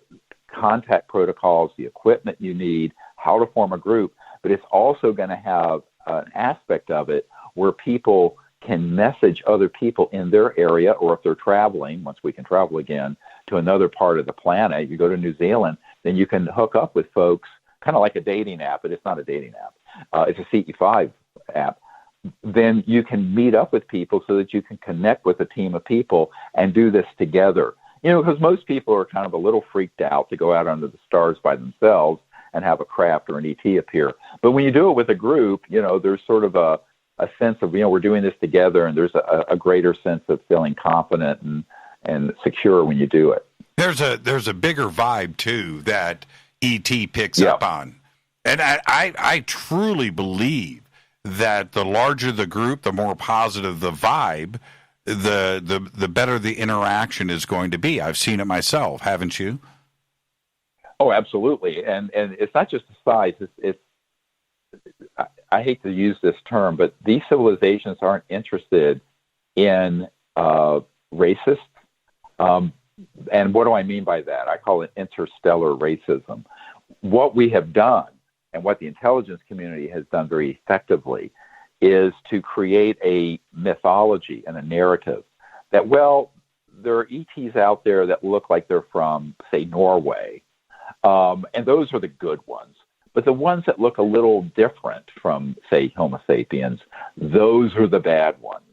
contact protocols, the equipment you need, how to form a group. But it's also going to have an aspect of it where people can message other people in their area, or if they're traveling, once we can travel again, to another part of the planet. You go to New Zealand, then you can hook up with folks, kind of like a dating app, but it's not a dating app. It's a CE5 app. Then you can meet up with people so that you can connect with a team of people and do this together. Because most people are kind of a little freaked out to go out under the stars by themselves and have a craft or an ET appear. But when you do it with a group, there's sort of a sense of, we're doing this together, and there's a greater sense of feeling confident and secure when you do it. There's a bigger vibe, too, that ET picks up on. And I truly believe that the larger the group, the more positive the vibe, the better the interaction is going to be. I've seen it myself, haven't you? Oh, absolutely. And it's not just the size. It's I hate to use this term, but these civilizations aren't interested in racists. And what do I mean by that? I call it interstellar racism. What we have done, and what the intelligence community has done very effectively, is to create a mythology and a narrative that, well, there are ETs out there that look like they're from, say, Norway, and those are the good ones. But the ones that look a little different from, say, Homo sapiens, those are the bad ones.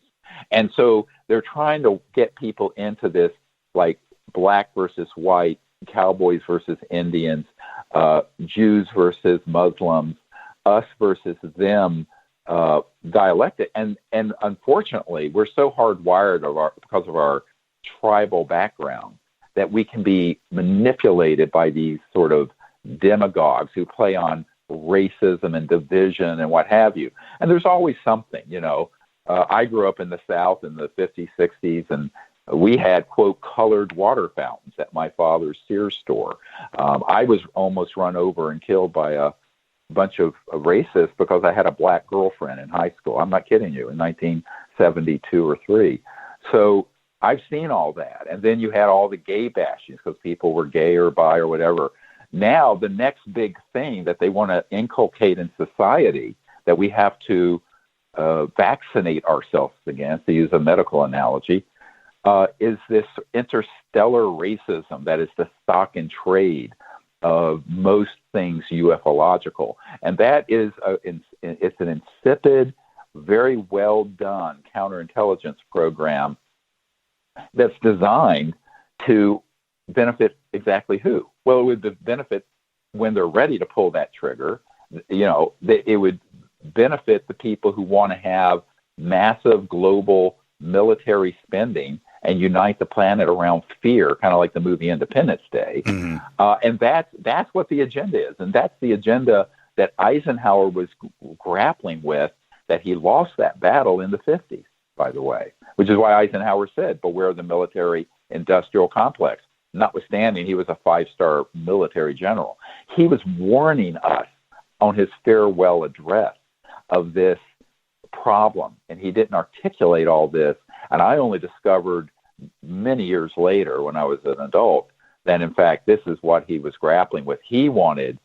And so they're trying to get people into this, like, black versus white, cowboys versus Indians, Jews versus Muslims, us versus them dialectic. And unfortunately, we're so hardwired because of our tribal background that we can be manipulated by these sort of demagogues who play on racism and division and what have you. And there's always something, I grew up in the South in the 50s, 60s, and we had, quote, colored water fountains at my father's Sears store. I was almost run over and killed by a bunch of racists because I had a black girlfriend in high school. I'm not kidding you, in 1972 or 3. So I've seen all that. And then you had all the gay bashings because people were gay or bi or whatever. Now, the next big thing that they want to inculcate in society that we have to vaccinate ourselves against, to use a medical analogy, is this interstellar racism that is the stock and trade of most things ufological. And that is it's an insipid, very well done counterintelligence program that's designed to benefit exactly who? Well, it would benefit when they're ready to pull that trigger. It would benefit the people who want to have massive global military spending and unite the planet around fear, kind of like the movie Independence Day. Mm-hmm. And that's what the agenda is. And that's the agenda that Eisenhower was grappling with, that he lost that battle in the 50s, by the way, which is why Eisenhower said, beware the military-industrial complex. Notwithstanding, he was a 5-star military general. He was warning us on his farewell address of this problem, and he didn't articulate all this. And I only discovered many years later, when I was an adult, that in fact this is what he was grappling with. He wanted,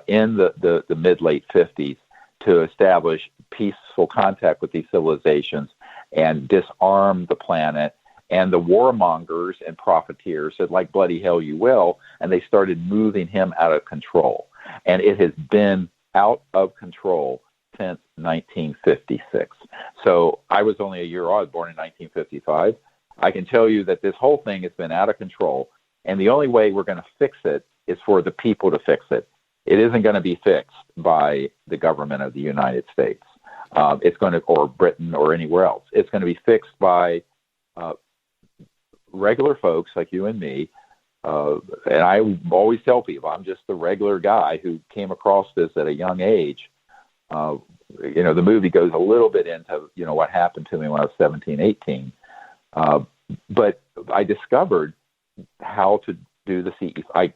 in the mid-late 50s, to establish peaceful contact with these civilizations and disarm the planet. And the warmongers and profiteers said, like bloody hell you will, and they started moving him out of control. And it has been out of control since 1956. So I was only a year old, born in 1955. I can tell you that this whole thing has been out of control, and the only way we're going to fix it is for the people to fix it. It isn't going to be fixed by the government of the United States. It's going to, or Britain or anywhere else. It's going to be fixed by regular folks like you and me. And I always tell people, I'm just the regular guy who came across this at a young age. The movie goes a little bit into, what happened to me when I was 17, 18. But I discovered how to do the CE. I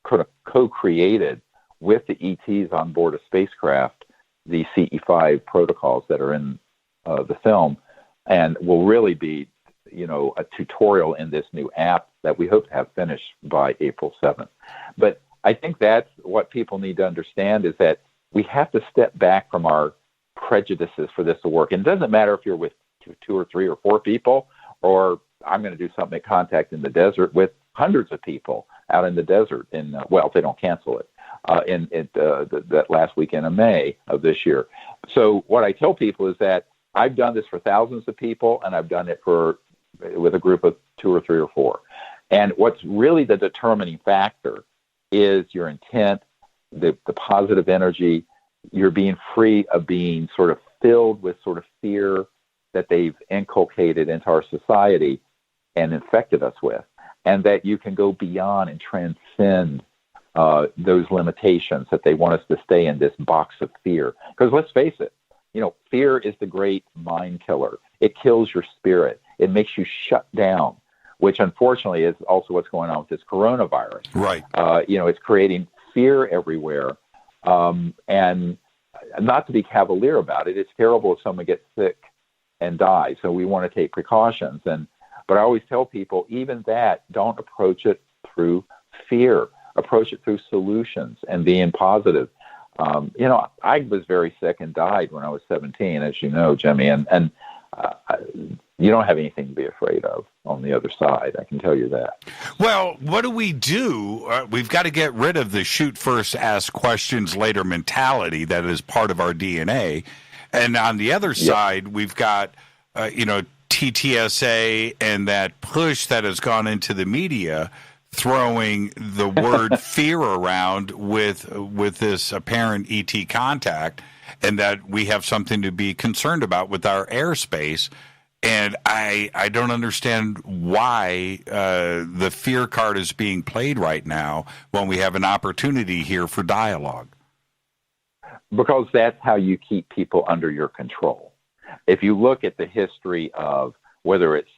could have co-created with the ETs on board a spacecraft the CE5 protocols that are in the film, and will really be, a tutorial in this new app that we hope to have finished by April 7th. But I think that's what people need to understand, is that we have to step back from our prejudices for this to work. And it doesn't matter if you're with 2 or 3 or 4 people, or I'm going to do something at Contact in the Desert with hundreds of people out in the desert if they don't cancel it, that last weekend of May of this year. So what I tell people is that I've done this for thousands of people, and I've done it with a group of 2 or 3 or 4. And what's really the determining factor is your intent, the positive energy. You're being free of being sort of filled with sort of fear that they've inculcated into our society and infected us with, and that you can go beyond and transcend those limitations that they want us to stay in this box of fear. Because let's face it, fear is the great mind killer. It kills your spirit. It makes you shut down, which unfortunately is also what's going on with this coronavirus. Right. It's creating fear everywhere. And not to be cavalier about it, it's terrible if someone gets sick and dies. So we want to take precautions. But I always tell people, even that, don't approach it through fear. Approach it through solutions and being positive. I was very sick and died when I was 17, as you know, Jimmy, and you don't have anything to be afraid of on the other side. I can tell you that. Well, what do? We've got to get rid of the shoot first, ask questions later mentality that is part of our DNA. And on the other side, we've got, TTSA and that push that has gone into the media, throwing the word fear around with this apparent ET contact, and that we have something to be concerned about with our airspace. And I don't understand why the fear card is being played right now when we have an opportunity here for dialogue. Because that's how you keep people under your control. If you look at the history of whether it's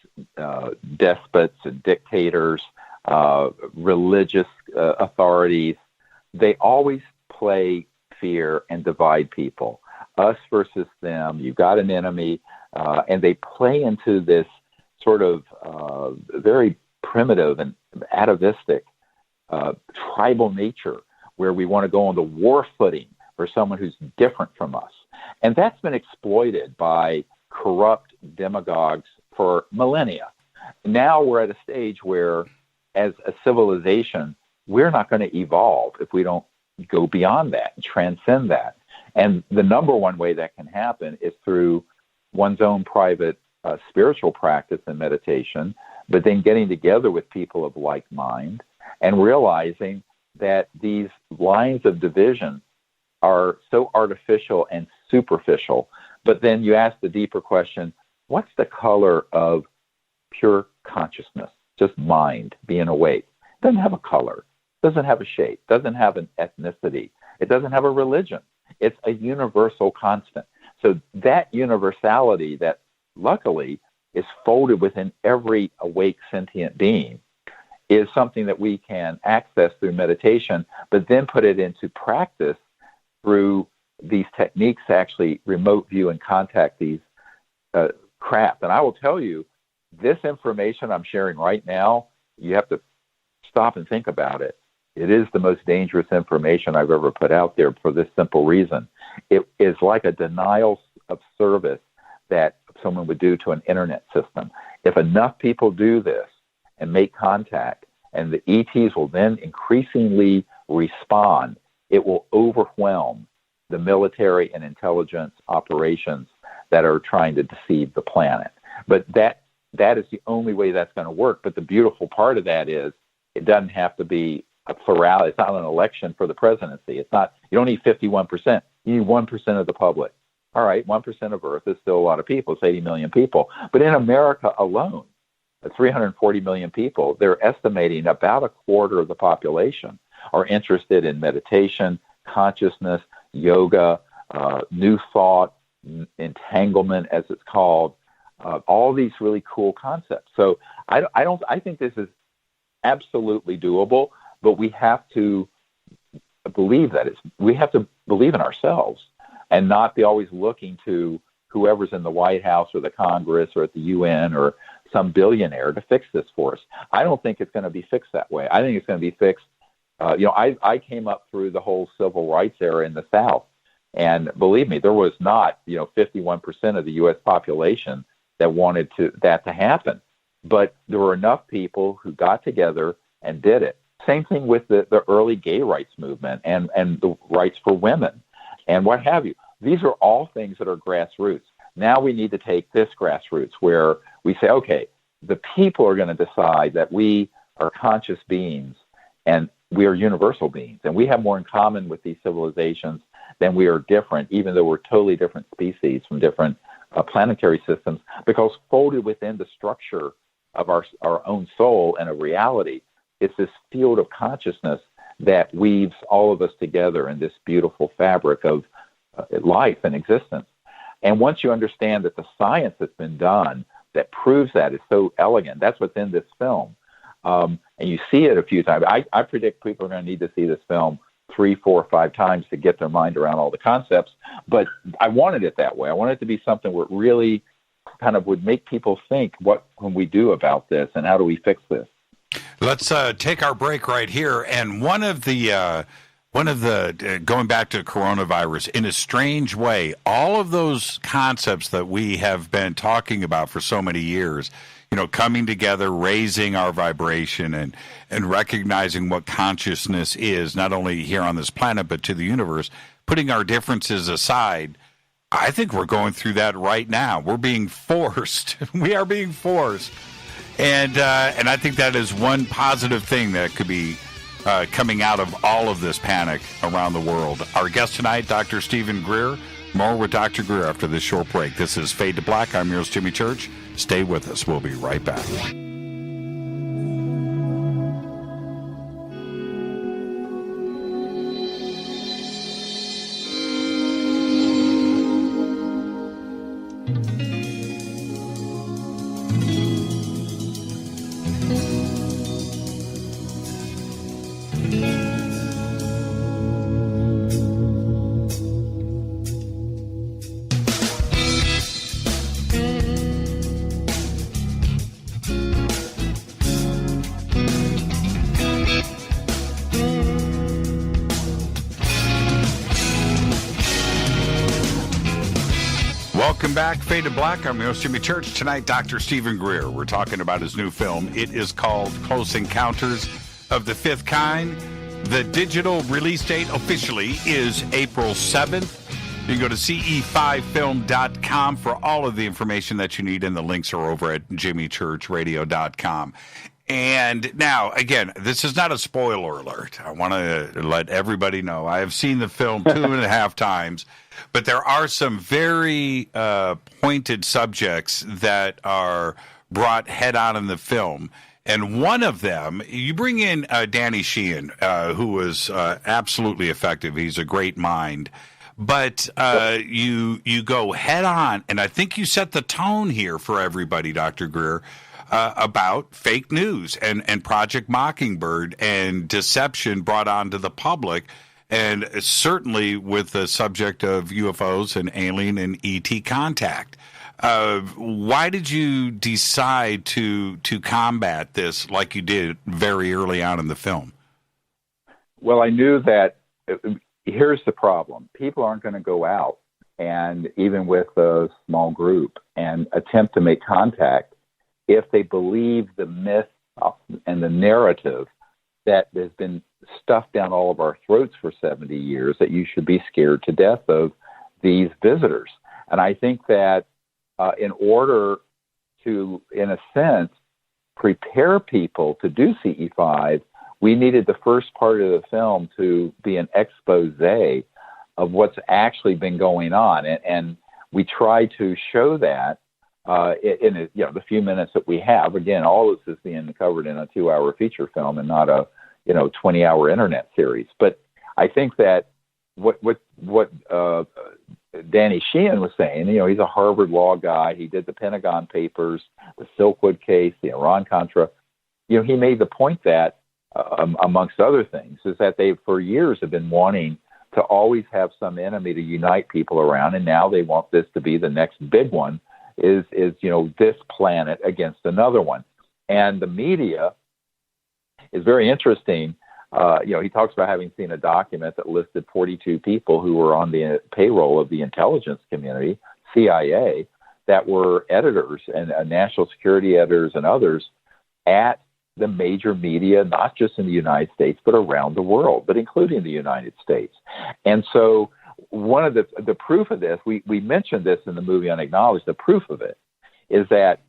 despots and dictators, religious authorities, they always play fear and divide people. Us versus them, you've got an enemy, and they play into this sort of very primitive and atavistic tribal nature where we want to go on the war footing for someone who's different from us. And that's been exploited by corrupt demagogues for millennia. Now we're at a stage where, as a civilization, we're not going to evolve if we don't go beyond that and transcend that. And the number one way that can happen is through one's own private spiritual practice and meditation, but then getting together with people of like mind and realizing that these lines of division are so artificial and superficial. But then you ask the deeper question, what's the color of pure consciousness, just mind, being awake? It doesn't have a color, doesn't have a shape, doesn't have an ethnicity, it doesn't have a religion. It's a universal constant. So that universality that luckily is folded within every awake sentient being is something that we can access through meditation, but then put it into practice through these techniques to actually remote view and contact these craft. And I will tell you, this information I'm sharing right now, you have to stop and think about it. It is the most dangerous information I've ever put out there for this simple reason. It is like a denial of service that someone would do to an internet system. If enough people do this and make contact, and the ETs will then increasingly respond, it will overwhelm the military and intelligence operations that are trying to deceive the planet. But that is the only way that's going to work. But the beautiful part of that is it doesn't have to be a plurality. It's not an election for the presidency. It's not. You don't need 51%. You need 1% of the public. All right, 1% of Earth is still a lot of people. It's 80 million people. But in America alone, 340 million people, they're estimating about a quarter of the population are interested in meditation, consciousness, yoga, new thought, entanglement, as it's called, all these really cool concepts. So I think this is absolutely doable, but we have to believe that we have to believe in ourselves and not be always looking to whoever's in the White House or the Congress or at the UN or some billionaire to fix this for us. I don't think it's going to be fixed that way. I think it's going to be fixed. I came up through the whole civil rights era in the South, and believe me, there was not 51% of the U.S. population that wanted that to happen, but there were enough people who got together and did it. Same thing with the early gay rights movement and the rights for women and what have you. These are all things that are grassroots. Now we need to take this grassroots where we say, okay, the people are going to decide that we are conscious beings and we are universal beings, and we have more in common with these civilizations than we are different, even though we're totally different species from different planetary systems, because folded within the structure of our own soul and a reality, it's this field of consciousness that weaves all of us together in this beautiful fabric of life and existence. And once you understand that the science that's been done that proves that is so elegant, that's what's in this film. And you see it a few times. I predict people are going to need to see this film 3, 4, 5 times to get their mind around all the concepts. But I wanted it that way. I wanted it to be something where it really kind of would make people think, what can we do about this and how do we fix this? Let's take our break right here. And one of the going back to coronavirus, in a strange way, all of those concepts that we have been talking about for so many years, coming together, raising our vibration and recognizing what consciousness is, not only here on this planet, but to the universe, putting our differences aside, I think we're going through that right now. We're being forced. We are being forced. And I think that is one positive thing that could be coming out of all of this panic around the world. Our guest tonight, Dr. Stephen Greer. More with Dr. Greer after this short break. This is Fade to Black. I'm yours, Jimmy Church. Stay with us. We'll be right back. Welcome back, Faded Black. I'm your host, Jimmy Church. Tonight, Dr. Stephen Greer. We're talking about his new film. It is called Close Encounters of the Fifth Kind. The digital release date officially is April 7th. You can go to ce5film.com for all of the information that you need, and the links are over at jimmychurchradio.com. And now, again, this is not a spoiler alert. I want to let everybody know I have seen the film 2.5 times, but there are some very pointed subjects that are brought head on in the film. And one of them, you bring in Danny Sheehan, who was absolutely effective. He's a great mind. But you go head on, and I think you set the tone here for everybody, Dr. Greer, about fake news and Project Mockingbird and deception brought onto the public, and certainly with the subject of UFOs and alien and ET contact. Why did you decide to combat this like you did very early on in the film? Well, I knew that here's the problem. People aren't going to go out, and even with a small group, and attempt to make contact if they believe the myth and the narrative that has been stuffed down all of our throats for 70 years, that you should be scared to death of these visitors. And I think that in order to, in a sense, prepare people to do CE5, we needed the first part of the film to be an expose of what's actually been going on. And we try to show that in the few minutes that we have. Again, all this is being covered in a 2-hour feature film and not a 20-hour internet series. But I think that what Danny Sheehan was saying, he's a Harvard law guy. He did the Pentagon Papers, the Silkwood case, the Iran-Contra. He made the point that, amongst other things, is that they, for years, have been wanting to always have some enemy to unite people around, and now they want this to be the next big one, is this planet against another one. And the media is very interesting. He talks about having seen a document that listed 42 people who were on the payroll of the intelligence community, CIA, that were editors and national security editors and others at the major media, not just in the United States, but around the world, but including the United States. And so one of the proof of this, we mentioned this in the movie Unacknowledged, the proof of it is that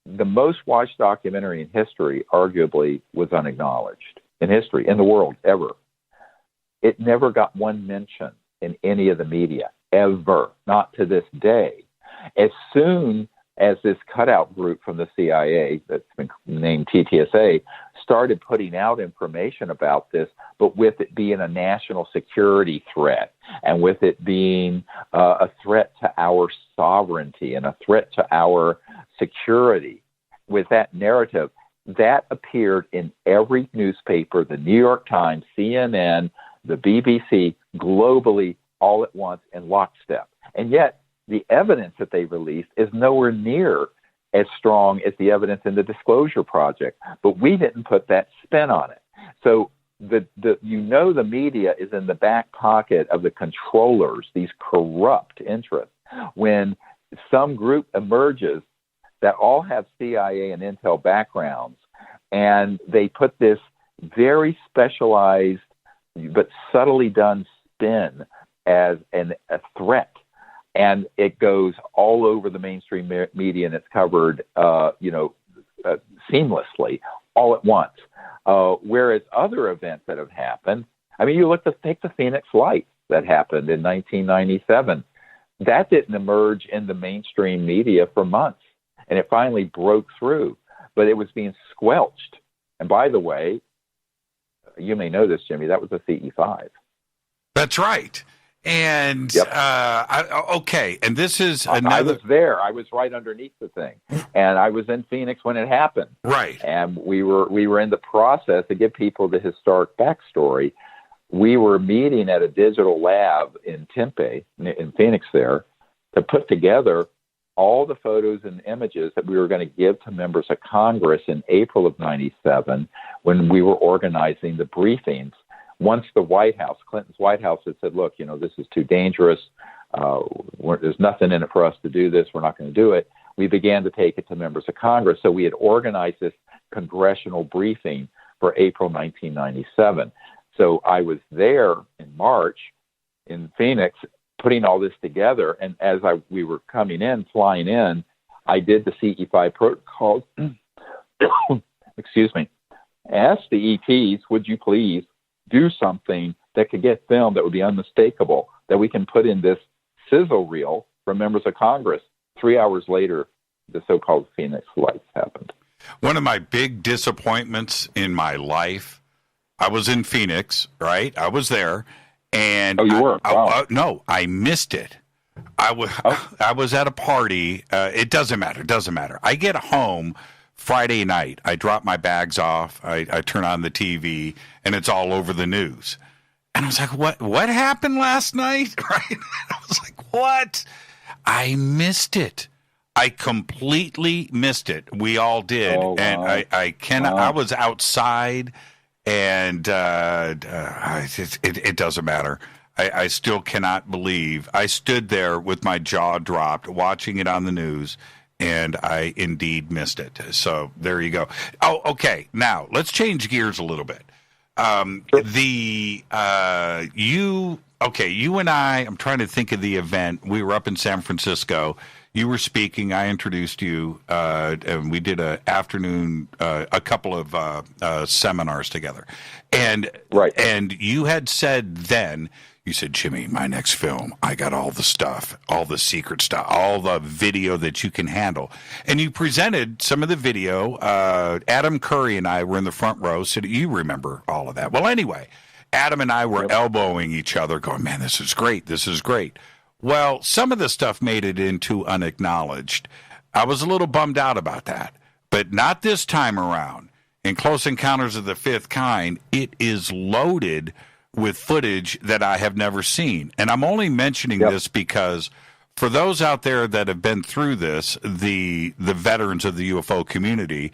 the most watched documentary in history arguably was Unacknowledged in history, in the world, ever. It never got one mention in any of the media, ever, not to this day. As soon as this cutout group from the CIA, that's been named TTSA, started putting out information about this, but with it being a national security threat, and with it being a threat to our sovereignty and a threat to our security, with that narrative, that appeared in every newspaper, the New York Times, CNN, the BBC, globally, all at once in lockstep. And yet, the evidence that they released is nowhere near as strong as the evidence in the Disclosure Project. But we didn't put that spin on it. So the media is in the back pocket of the controllers, these corrupt interests. When some group emerges that all have CIA and intel backgrounds, and they put this very specialized but subtly done spin as a threat, and it goes all over the mainstream media, and it's covered, seamlessly, all at once. Whereas other events that have happened, take the Phoenix Lights that happened in 1997. That didn't emerge in the mainstream media for months, and it finally broke through, but it was being squelched. And by the way, you may know this, Jimmy, that was a CE5. That's right. And, yep. Okay, and this is another... I was there. I was right underneath the thing. And I was in Phoenix when it happened. Right. And we were in the process to give people the historic backstory. We were meeting at a digital lab in Tempe, in Phoenix there, to put together all the photos and images that we were going to give to members of Congress in April of 97 when we were organizing the briefings once the Clinton's White House had said, look, this is too dangerous. There's nothing in it for us to do this. We're not going to do it. We began to take it to members of Congress. So we had organized this congressional briefing for April 1997. So I was there in March in Phoenix putting all this together. And as we were flying in, I did the CE5 protocols, excuse me, asked the ETs, would you please do something that could get filmed that would be unmistakable, that we can put in this sizzle reel from members of Congress. 3 hours later, the so-called Phoenix Lights happened. One of my big disappointments in my life, I was in Phoenix, right? I was there. And oh, you were? Wow. No, I missed it. I was at a party. It doesn't matter. I get home Friday night. I drop my bags off. I turn on the TV, and it's all over the news. And I was like, what happened last night? Right? I was like, what? I missed it. I completely missed it. We all did. Oh, wow. And I cannot. Wow. I was outside, and it doesn't matter. I still cannot believe. I stood there with my jaw dropped, watching it on the news, and I indeed missed it. So there you go. Oh, okay. Now let's change gears a little bit. Sure. You and I'm trying to think of the event. We were up in San Francisco. You were speaking. I introduced you, and we did a couple of seminars together. And right. And you had said then, you said, Jimmy, my next film, I got all the stuff, all the secret stuff, all the video that you can handle. And you presented some of the video. Adam Curry and I were in the front row, so you remember all of that. Well, anyway, Adam and I were elbowing each other, going, man, this is great. This is great. Well, some of the stuff made it into unacknowledged. I was a little bummed out about that, but not this time around. In Close Encounters of the Fifth Kind, it is loaded with footage that I have never seen. And I'm only mentioning this because for those out there that have been through this, the veterans of the UFO community,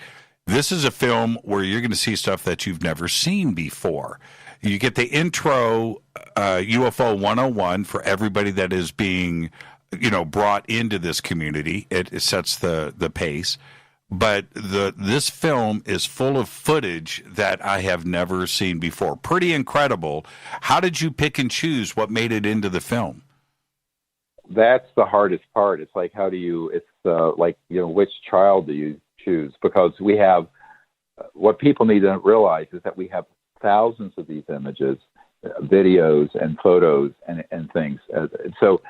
this is a film where you're going to see stuff that you've never seen before. You get the intro UFO 101 for everybody that is being, brought into this community. It sets the pace. But this film is full of footage that I have never seen before. Pretty incredible. How did you pick and choose what made it into the film? That's the hardest part. It's like, which child do you choose? Because we have, what people need to realize is that we have thousands of these images, videos and photos and things. So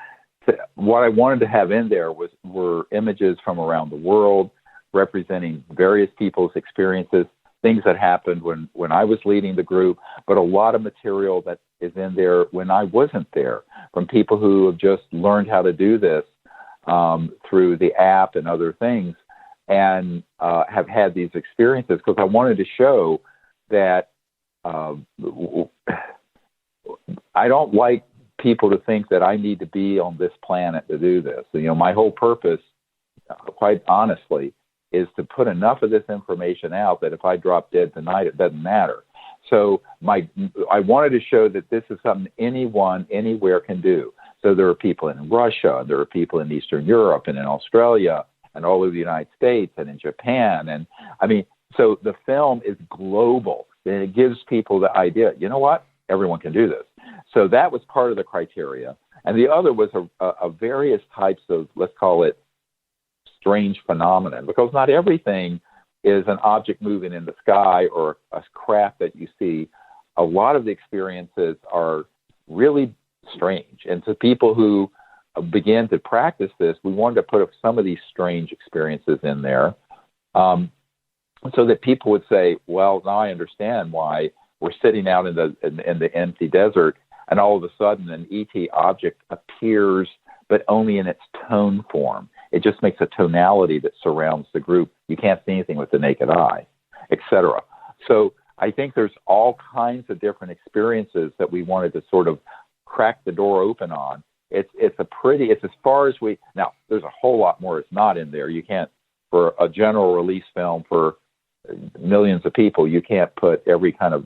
what I wanted to have in there were images from around the world, representing various people's experiences, things that happened when I was leading the group, but a lot of material that is in there when I wasn't there, from people who have just learned how to do this through the app and other things, and have had these experiences, because I wanted to show that I don't like people to think that I need to be on this planet to do this. My whole purpose, quite honestly, is to put enough of this information out that if I drop dead tonight, it doesn't matter. So I wanted to show that this is something anyone, anywhere can do. So there are people in Russia, there are people in Eastern Europe and in Australia and all over the United States and in Japan. So the film is global, and it gives people the idea, you know what, everyone can do this. So that was part of the criteria. And the other was a various types of, let's call it, strange phenomenon, because not everything is an object moving in the sky or a craft that you see. A lot of the experiences are really strange. And to people who begin to practice this, we wanted to put some of these strange experiences in there so that people would say, well, now I understand why we're sitting out in the empty desert and all of a sudden an ET object appears, but only in its tone form. It just makes a tonality that surrounds the group. You can't see anything with the naked eye, etc. So I think there's all kinds of different experiences that we wanted to sort of crack the door open on. It's as far as now there's a whole lot more that's not in there. You can't, for a general release film for millions of people, you can't put every kind of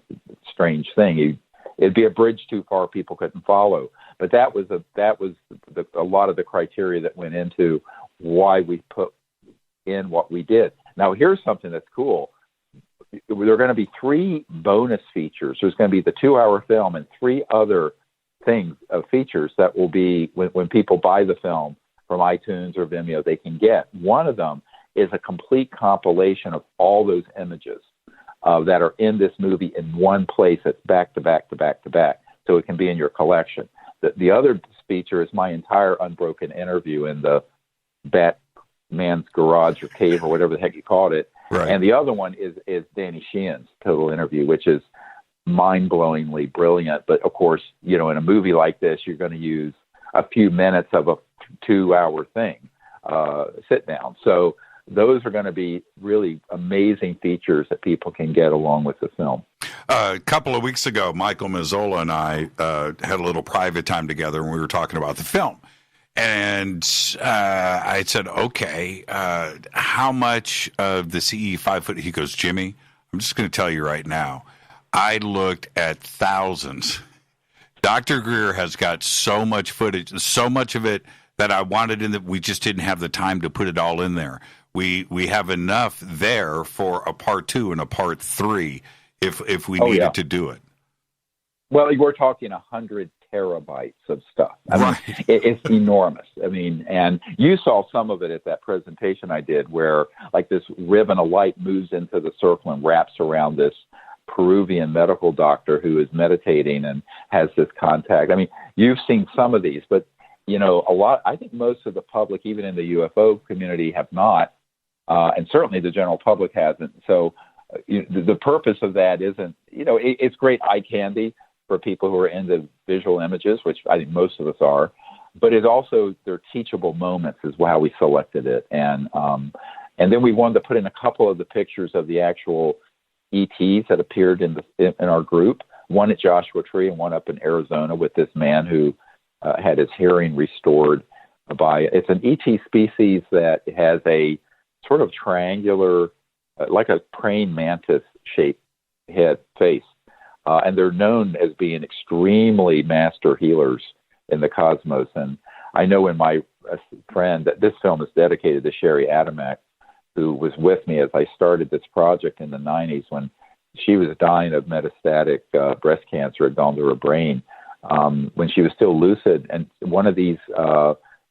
strange thing. it'd be a bridge too far. People couldn't follow. But that was a lot of the criteria that went into why we put in what we did. Now, here's something that's cool. There are going to be 3 bonus features. There's going to be the 2-hour film and 3 other features that will be when people buy the film from iTunes or Vimeo, they can get. One of them is a complete compilation of all those images that are in this movie in one place that's back to back to back to back, so it can be in your collection. The other feature is my entire unbroken interview in the Batman's garage or cave or whatever the heck you called it. Right. And the other one is Danny Sheehan's total interview, which is mind-blowingly brilliant. But, of course, in a movie like this, you're going to use a few minutes of a 2-hour thing, sit down. So those are going to be really amazing features that people can get along with the film. A couple of weeks ago, Michael Mazzola and I had a little private time together, and we were talking about the film. And I said, okay, how much of the CE 5-foot? He goes, Jimmy, I'm just going to tell you right now, I looked at thousands. Dr. Greer has got so much footage, so much of it that I wanted in that we just didn't have the time to put it all in there. We have enough there for a part 2 and a part 3 if we needed to do it. Well, we're talking 100 terabytes of stuff. I mean, it's enormous. I mean, and you saw some of it at that presentation I did where like this ribbon of light moves into the circle and wraps around this Peruvian medical doctor who is meditating and has this contact. I mean, you've seen some of these, but, I think most of the public, even in the UFO community, have not, and certainly the general public hasn't. So the purpose of that isn't, it's great eye candy for people who are into visual images, which I think most of us are, but it also, they're teachable moments is how we selected it. And then we wanted to put in a couple of the pictures of the actual ETs that appeared in our group, one at Joshua Tree and one up in Arizona with this man who had his hearing restored it's an ET species that has a sort of triangular, like a praying mantis shaped face. And they're known as being extremely master healers in the cosmos. And I know in my friend that this film is dedicated to Sherry Adamek, who was with me as I started this project in the 90s when she was dying of metastatic breast cancer had gone to her brain, when she was still lucid. And one of these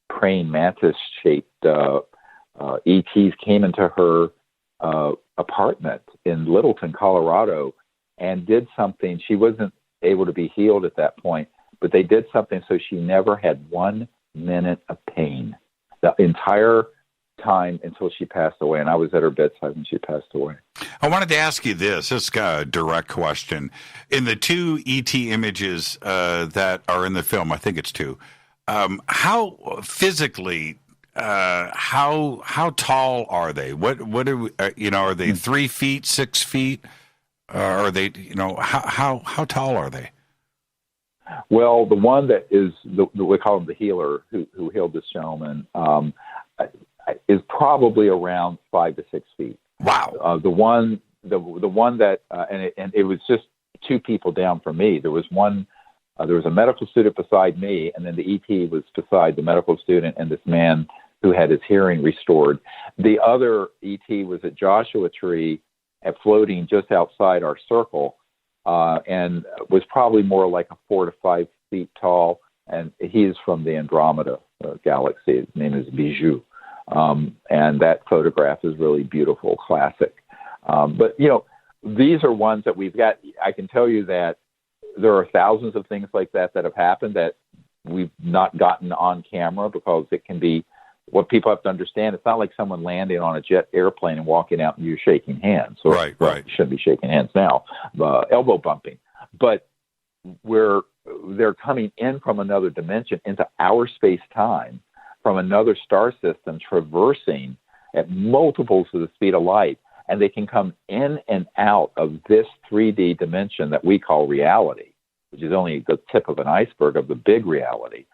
praying mantis-shaped ETs came into her apartment in Littleton, Colorado, and did something. She wasn't able to be healed at that point, but they did something so she never had 1 minute of pain the entire time until she passed away. And I was at her bedside when she passed away. I wanted to ask you this. This is a direct question. In the 2 ET images that are in the film, I think it's 2, how physically, how tall are they? What are we, are they 3 feet, 6 feet? Are they, how tall are they? Well, the one that is, we call him the healer who healed this gentleman, is probably around 5 to 6 feet. Wow. The one that, and it was just 2 people down from me. There was one, there was a medical student beside me, and then the ET was beside the medical student and this man who had his hearing restored. The other ET was at Joshua Tree, floating just outside our circle, and was probably more like a 4 to 5 feet tall. And he's from the Andromeda galaxy. His name is Bijou. And that photograph is really beautiful, classic. But, these are ones that we've got. I can tell you that there are thousands of things like that have happened that we've not gotten on camera because it can be, what people have to understand, it's not like someone landing on a jet airplane and walking out and you're shaking hands. So, right. You shouldn't be shaking hands now, elbow bumping. But they're coming in from another dimension into our space-time from another star system, traversing at multiples of the speed of light, and they can come in and out of this 3D dimension that we call reality, which is only the tip of an iceberg of the big reality,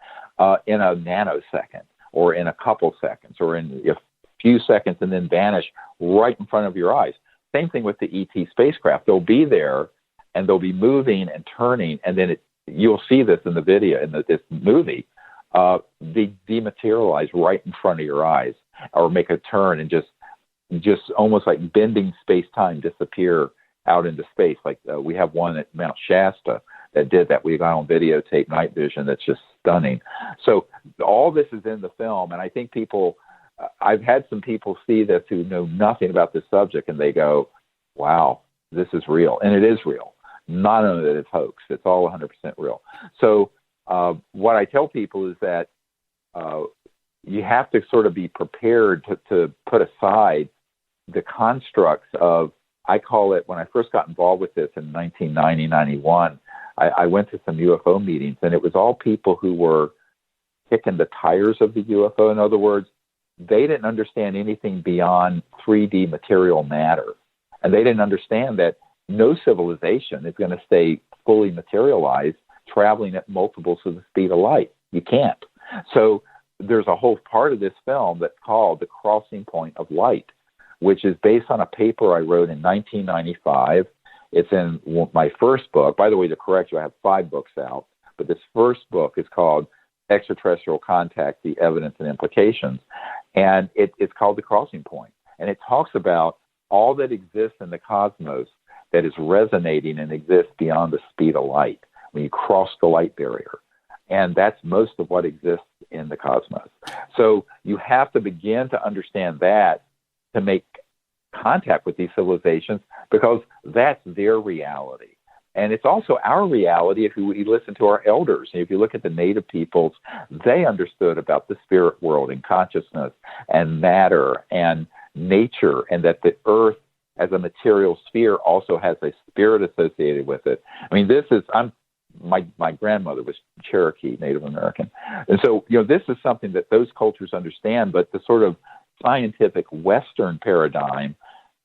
in a nanosecond, or in a couple seconds, or in a few seconds, and then vanish right in front of your eyes. Same thing with the ET spacecraft. They'll be there, and they'll be moving and turning, and then you'll see this in the video, in this movie, they dematerialize right in front of your eyes, or make a turn and just almost like bending space-time, disappear out into space. Like we have one at Mount Shasta that did that. We got on videotape night vision that's just stunning. So all this is in the film, and I think I've had some people see this who know nothing about this subject, and they go, wow, this is real. And it is real. Not only that it's hoax, it's all 100% real. So what I tell people is that you have to sort of be prepared to put aside the constructs of, I call it, when I first got involved with this in 1990, 91, I went to some UFO meetings, and it was all people who were kicking the tires of the UFO. In other words, they didn't understand anything beyond 3D material matter. And they didn't understand that no civilization is going to stay fully materialized, traveling at multiples of the speed of light. You can't. So there's a whole part of this film that's called The Crossing Point of Light, which is based on a paper I wrote in 1995. It's in my first book. By the way, to correct you, I have 5 books out, but this first book is called Extraterrestrial Contact, The Evidence and Implications, and it's called The Crossing Point. And it talks about all that exists in the cosmos that is resonating and exists beyond the speed of light when you cross the light barrier. And that's most of what exists in the cosmos. So you have to begin to understand that to make contact with these civilizations, because that's their reality. And it's also our reality if we listen to our elders. And if you look at the native peoples, they understood about the spirit world and consciousness and matter and nature, and that the earth as a material sphere also has a spirit associated with it. I mean, my grandmother was Cherokee, Native American. And so, this is something that those cultures understand, but the sort of scientific Western paradigm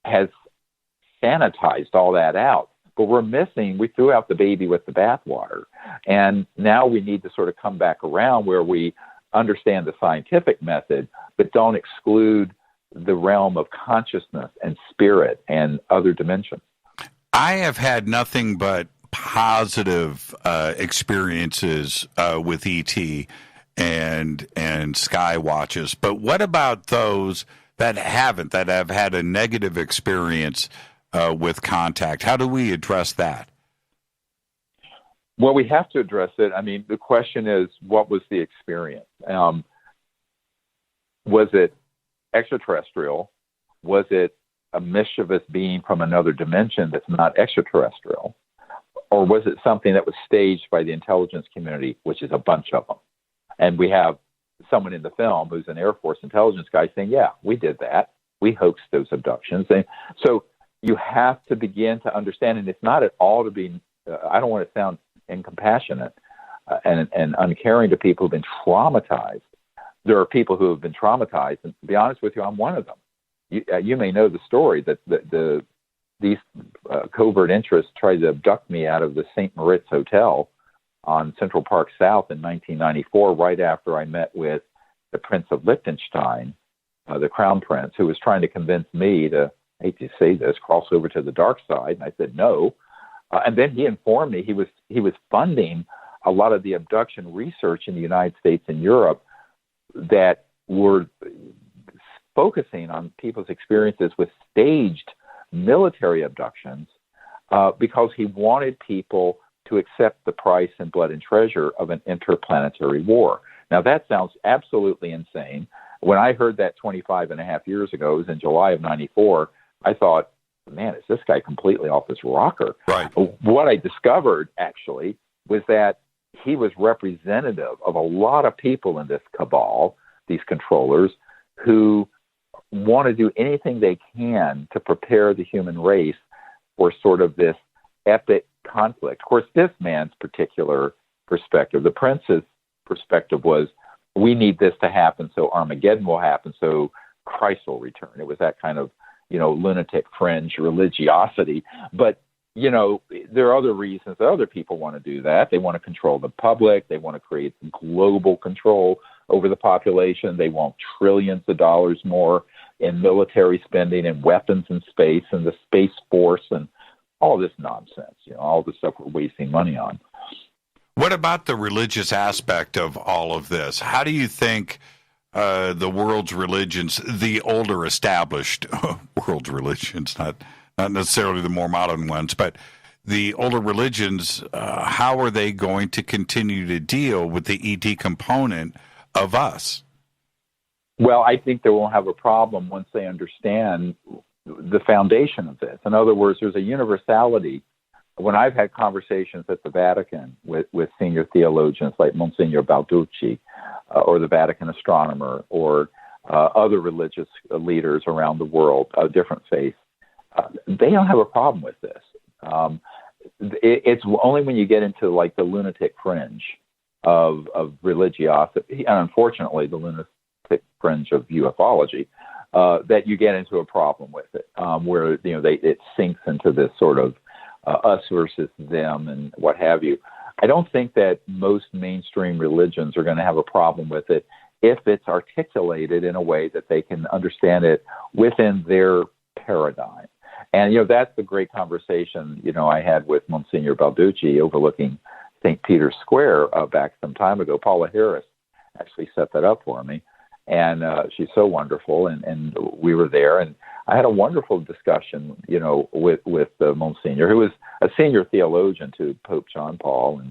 has sanitized all that out. But we threw out the baby with the bathwater. And now we need to sort of come back around where we understand the scientific method, but don't exclude the realm of consciousness and spirit and other dimensions. I have had nothing but positive experiences with ET and sky watches. But what about those that have had a negative experience with contact? How do we address that? Well, we have to address it. I mean, the question is, what was the experience? Was it extraterrestrial? Was it a mischievous being from another dimension that's not extraterrestrial? Or was it something that was staged by the intelligence community, which is a bunch of them? And we have someone in the film who's an Air Force intelligence guy saying, yeah, we did that. We hoaxed those abductions. And so you have to begin to understand, and it's not at all to be, I don't want to sound incompassionate and uncaring to people who've been traumatized. There are people who have been traumatized, and to be honest with you, I'm one of them. You may know the story that these covert interests tried to abduct me out of the St. Moritz Hotel on Central Park South in 1994, right after I met with the Prince of Liechtenstein, the Crown Prince, who was trying to convince me to, I hate to say this, cross over to the dark side. And I said no. And then he informed me he was funding a lot of the abduction research in the United States and Europe that were focusing on people's experiences with staged military abductions because he wanted people to accept the price in blood and treasure of an interplanetary war. Now, that sounds absolutely insane. When I heard that 25 and a half years ago, it was in July of 94, I thought, man, is this guy completely off his rocker? Right. What I discovered, actually, was that he was representative of a lot of people in this cabal, these controllers, who want to do anything they can to prepare the human race for sort of this epic conflict. Of course, this man's particular perspective, the prince's perspective, was, we need this to happen so Armageddon will happen, so Christ will return. It was that kind of, lunatic fringe religiosity. But, there are other reasons that other people want to do that. They want to control the public. They want to create global control over the population. They want trillions of dollars more in military spending and weapons in space and the Space Force and all this nonsense, all the stuff we're wasting money on. What about the religious aspect of all of this? How do you think the world's religions, the older established world's religions, not necessarily the more modern ones, but the older religions, how are they going to continue to deal with the ET component of us? Well, I think they won't have a problem once they understand the foundation of this. In other words, there's a universality. When I've had conversations at the Vatican with senior theologians like Monsignor Balducci, or the Vatican astronomer, or other religious leaders around the world of different faiths, they don't have a problem with this. It's only when you get into like the lunatic fringe of religiosity, and unfortunately the lunatic fringe of ufology, that you get into a problem with it, where it sinks into this sort of us versus them and what have you. I don't think that most mainstream religions are going to have a problem with it if it's articulated in a way that they can understand it within their paradigm. And, that's the great conversation, I had with Monsignor Balducci overlooking St. Peter's Square back some time ago. Paula Harris actually set that up for me. And she's so wonderful. And we were there. And I had a wonderful discussion, with Monsignor, who was a senior theologian to Pope John Paul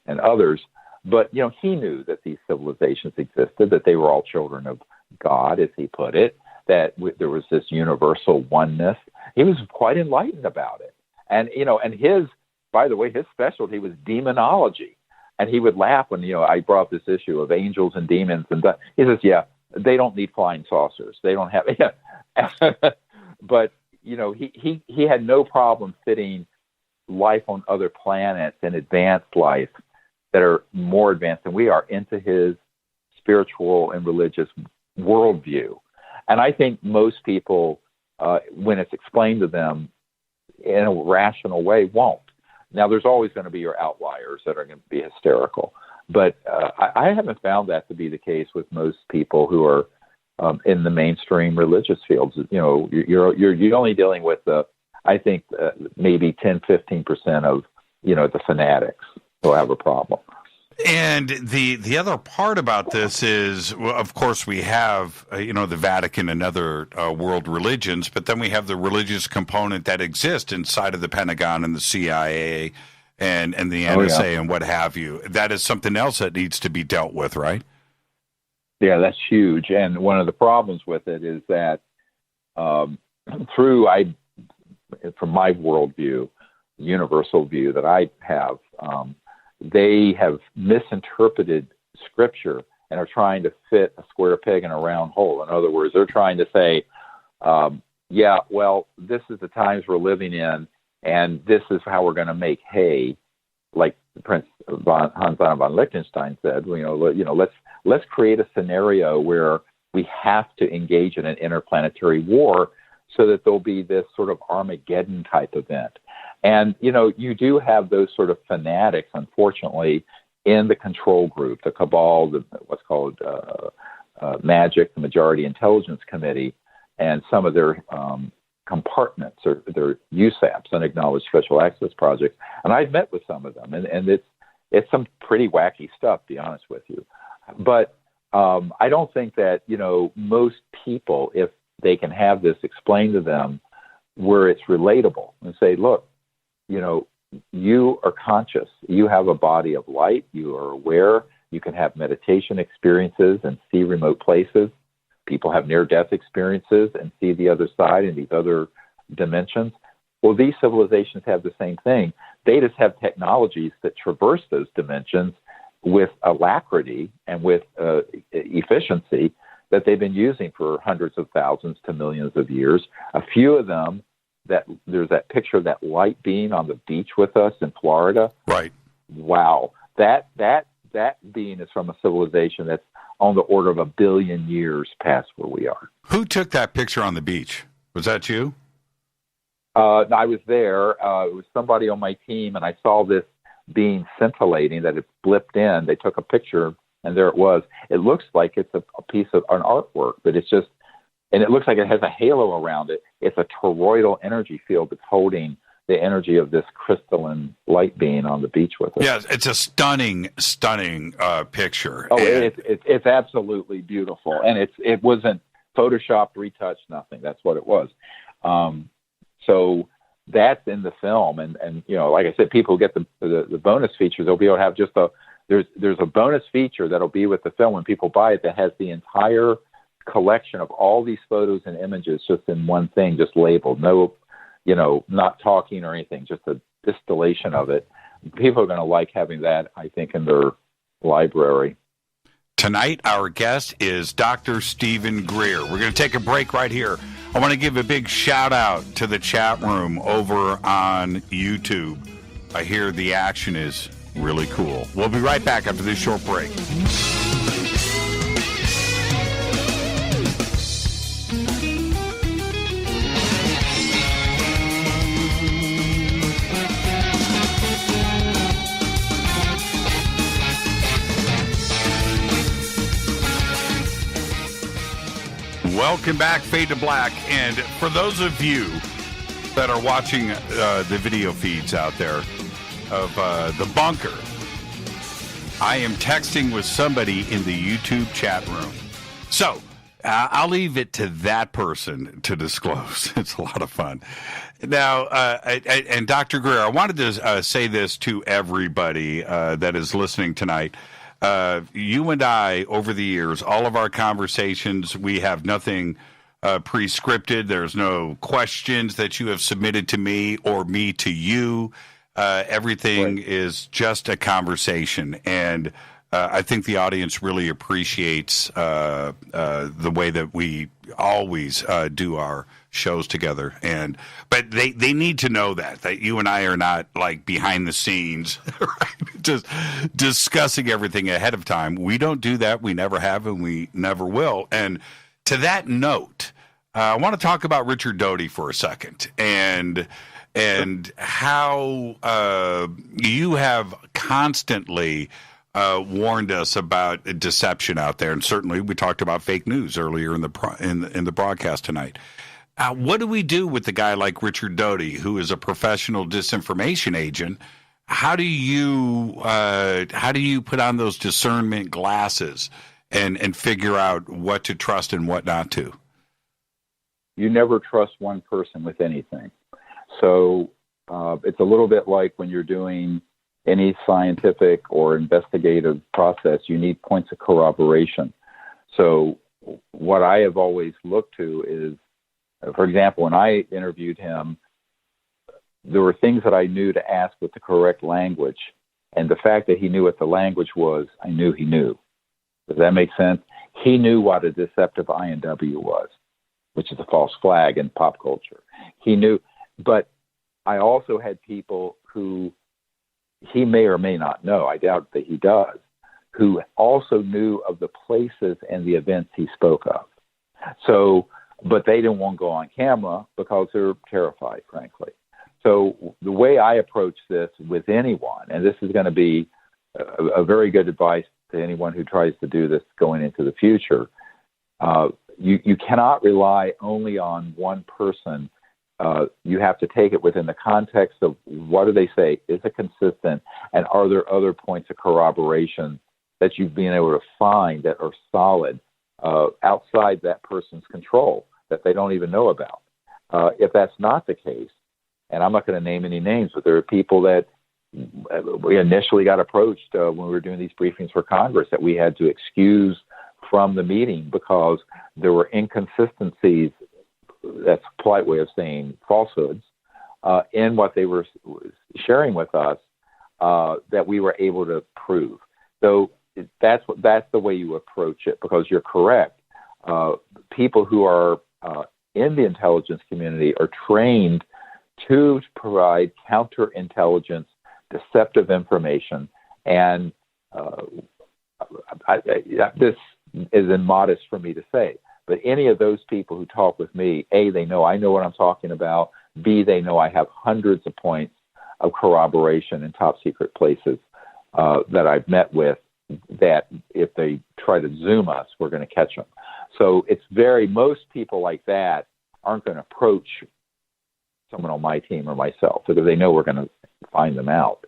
and others. But, he knew that these civilizations existed, that they were all children of God, as he put it, that there was this universal oneness. He was quite enlightened about it. And, and his specialty was demonology. And he would laugh when, I brought up this issue of angels and demons. And he says, yeah, they don't need flying saucers. They don't have, but, he had no problem fitting life on other planets and advanced life that are more advanced than we are into his spiritual and religious worldview. And I think most people, when it's explained to them in a rational way, won't. Now, there's always going to be your outliers that are going to be hysterical. But I haven't found that to be the case with most people who are in the mainstream religious fields. You're only dealing with, I think, maybe 10, 15% of, the fanatics who have a problem. And the other part about this is, well, of course, we have, the Vatican and other world religions, but then we have the religious component that exists inside of the Pentagon and the CIA and the NSA and what have you. That is something else that needs to be dealt with, right? Yeah, that's huge. And one of the problems with it is that from my worldview, universal view that I have, they have misinterpreted Scripture and are trying to fit a square peg in a round hole. In other words, they're trying to say, this is the times we're living in, and this is how we're going to make hay, like Prince Hans von Liechtenstein said. Let's create a scenario where we have to engage in an interplanetary war, so that there'll be this sort of Armageddon type event. And, you do have those sort of fanatics, unfortunately, in the control group, the cabal, what's called MAGIC, the Majority Intelligence Committee, and some of their compartments, or their USAPs, Unacknowledged Special Access Projects. And I've met with some of them, and it's some pretty wacky stuff, to be honest with you. But I don't think that, most people, if they can have this explained to them where it's relatable and say, look, you are conscious. You have a body of light. You are aware. You can have meditation experiences and see remote places. People have near-death experiences and see the other side and these other dimensions. Well, these civilizations have the same thing. They just have technologies that traverse those dimensions with alacrity and with efficiency that they've been using for hundreds of thousands to millions of years. A few of them, there's that picture of that light being on the beach with us in Florida. Right. Wow. That being is from a civilization that's on the order of 1 billion years past where we are. Who took that picture on the beach? Was that you? I was there. It was somebody on my team, and I saw this being scintillating that it blipped in. They took a picture, and there it was. It looks like it's a piece of an artwork, but it's just, and it looks like it has a halo around it. It's a toroidal energy field that's holding, the energy of this crystalline light being on the beach with us. Yes, it's a stunning picture. Oh, it's absolutely beautiful, and it wasn't photoshopped, retouched, nothing. That's what it was. So that's in the film, and like I said, people who get the bonus features, they'll be able to have just there's a bonus feature that'll be with the film when people buy it that has the entire collection of all these photos and images just in one thing, just labeled. No, not talking or anything, just a distillation of it. People are going to like having that, I think, in their library. Tonight, our guest is Dr. Stephen Greer. We're going to take a break right here. I want to give a big shout out to the chat room over on YouTube. I hear the action is really cool. We'll be right back after this short break. Welcome back, Fade to Black. And for those of you that are watching the video feeds out there of the bunker, I am texting with somebody in the YouTube chat room. So I'll leave it to that person to disclose. It's a lot of fun. Now, and Dr. Greer, I wanted to say this to everybody that is listening tonight. You and I, over the years, all of our conversations, we have nothing pre-scripted. There's no questions that you have submitted to me or me to you. Everything is just a conversation. And I think the audience really appreciates the way that we always do our shows together. But they need to know that you and I are not like behind the scenes, right? Just discussing everything ahead of time. We don't do that. We never have, and we never will. And to that note, I want to talk about Richard Doty for a second and how you have constantly warned us about deception out there, and certainly we talked about fake news earlier in the broadcast tonight. What do we do with a guy like Richard Doty, who is a professional disinformation agent? How do you put on those discernment glasses and figure out what to trust and what not to? You never trust one person with anything. So it's a little bit like when you're doing any scientific or investigative process, you need points of corroboration. So what I have always looked to is, for example, when I interviewed him, there were things that I knew to ask with the correct language. And the fact that he knew what the language was, I knew he knew. Does that make sense? He knew what a deceptive INW was, which is a false flag in pop culture. He knew, but I also had people who he may or may not know, I doubt that he does, who also knew of the places and the events he spoke of. So, but they didn't want to go on camera because they're terrified, frankly. So the way I approach this with anyone, and this is going to be a very good advice to anyone who tries to do this going into the future, you cannot rely only on one person. You have to take it within the context of what do they say? Is it consistent? And are there other points of corroboration that you've been able to find that are solid outside that person's control that they don't even know about? If that's not the case, and I'm not going to name any names, but there are people that we initially got approached when we were doing these briefings for Congress that we had to excuse from the meeting because there were inconsistencies, that's a polite way of saying falsehoods, in what they were sharing with us that we were able to prove. So that's the way you approach it, because you're correct. People who are in the intelligence community are trained to provide counterintelligence, deceptive information, and this is immodest for me to say, but any of those people who talk with me, A, they know I know what I'm talking about. B, they know I have hundreds of points of corroboration in top secret places that I've met with that if they try to Zoom us, we're going to catch them. So it's most people like that aren't going to approach someone on my team or myself, because they know we're going to find them out.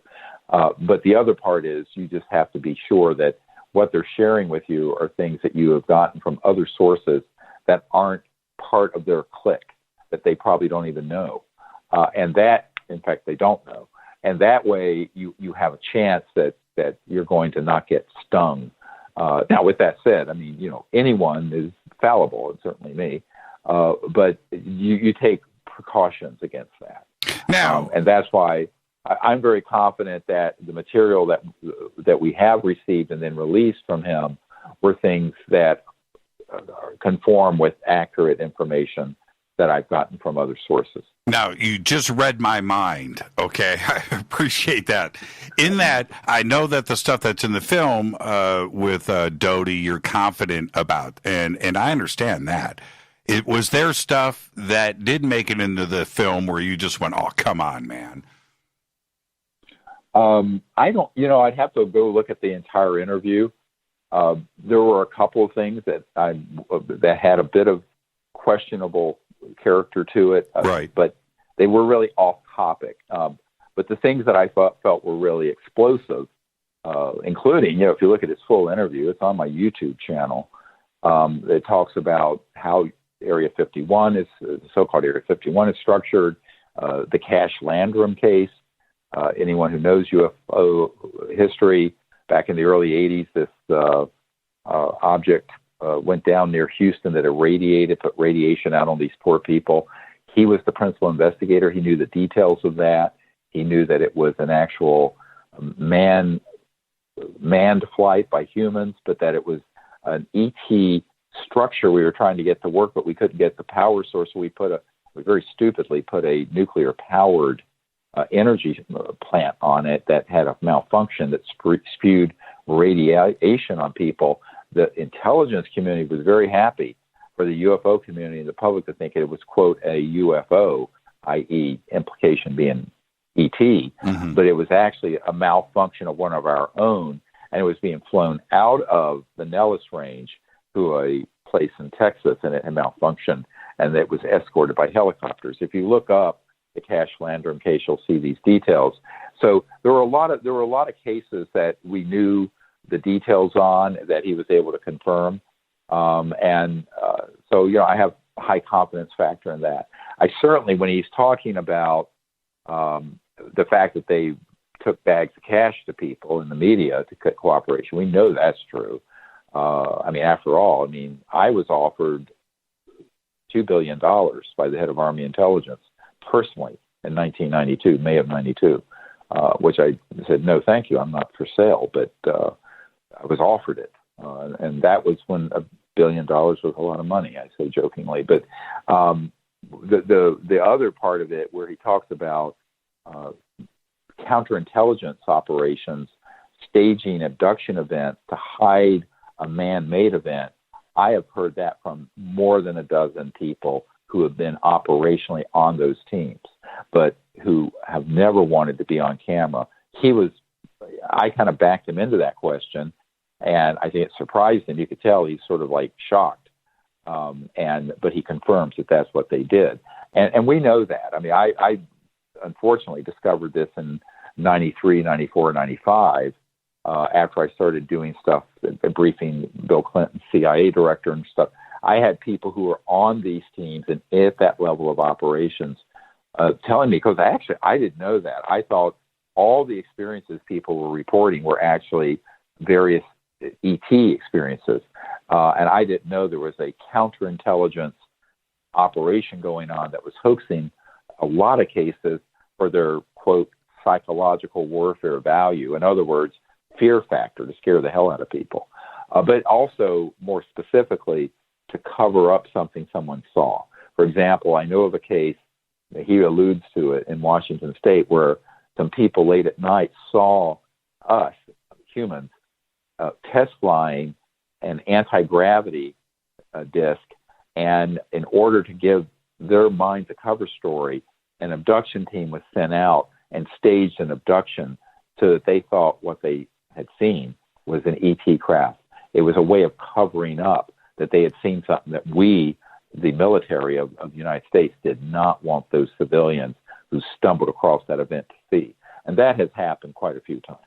But the other part is you just have to be sure that what they're sharing with you are things that you have gotten from other sources that aren't part of their clique, that they probably don't even know. And that, in fact, they don't know. And that way you have a chance that you're going to not get stung. Now, with that said, I mean, anyone is fallible, and certainly me, but you take precautions against that. Now, and that's why I'm very confident that the material that we have received and then released from him were things that conform with accurate information that I've gotten from other sources. Now, you just read my mind, okay? I appreciate that. In that, I know that the stuff that's in the film with Doty, you're confident about, and I understand that. Was there stuff that did make it into the film where you just went, oh, come on, man? I don't, I'd have to go look at the entire interview. There were a couple of things that had a bit of questionable character to it, right? But they were really off topic. But the things that I felt were really explosive, including, if you look at his full interview, it's on my YouTube channel. It talks about how Area 51 is, the so-called Area 51 is structured, the Cash Landrum case. Anyone who knows UFO history, back in the early 80s, this object went down near Houston that irradiated, put radiation out on these poor people. He was the principal investigator. He knew the details of that. He knew that it was an actual manned flight by humans, but that it was an ET structure we were trying to get to work, but we couldn't get the power source. So we very stupidly put a nuclear-powered energy plant on it that had a malfunction that spewed radiation on people. The intelligence community was very happy for the UFO community and the public to think it was, quote, a UFO, i.e. implication being ET, but it was actually a malfunction of one of our own, and it was being flown out of the Nellis Range to a place in Texas, and it had malfunctioned, and it was escorted by helicopters. If you look up the Cash Landrum case, you'll see these details. So there were a lot of cases that we knew the details on that he was able to confirm, so I have a high confidence factor in that. I certainly, when he's talking about the fact that they took bags of cash to people in the media to cut cooperation, we know that's true. After all, I was offered $2 billion by the head of Army Intelligence personally in 1992, May of 92, which I said, no, thank you, I'm not for sale, but I was offered it. And that was when $1 billion was a lot of money, I say jokingly. But the other part of it, where he talks about counterintelligence operations, staging abduction events to hide a man-made event, I have heard that from more than a dozen people who have been operationally on those teams, but who have never wanted to be on camera. I kind of backed him into that question, and I think it surprised him. You could tell he's sort of like shocked, but he confirms that that's what they did. And we know that. I unfortunately discovered this in 93, 94, 95, after I started doing stuff, briefing Bill Clinton, CIA director and stuff. I had people who were on these teams and at that level of operations telling me, because I didn't know that. I thought all the experiences people were reporting were actually various ET experiences. And I didn't know there was a counterintelligence operation going on that was hoaxing a lot of cases for their, quote, psychological warfare value. In other words, fear factor to scare the hell out of people. But also, more specifically, to cover up something someone saw. For example, I know of a case, he alludes to it, in Washington State, where some people late at night saw us, humans, test flying an anti-gravity disc, and in order to give their minds a cover story, an abduction team was sent out and staged an abduction so that they thought what they had seen was an ET craft. It was a way of covering up that they had seen something that we, the military of the United States did not want those civilians who stumbled across that event to see. And that has happened quite a few times.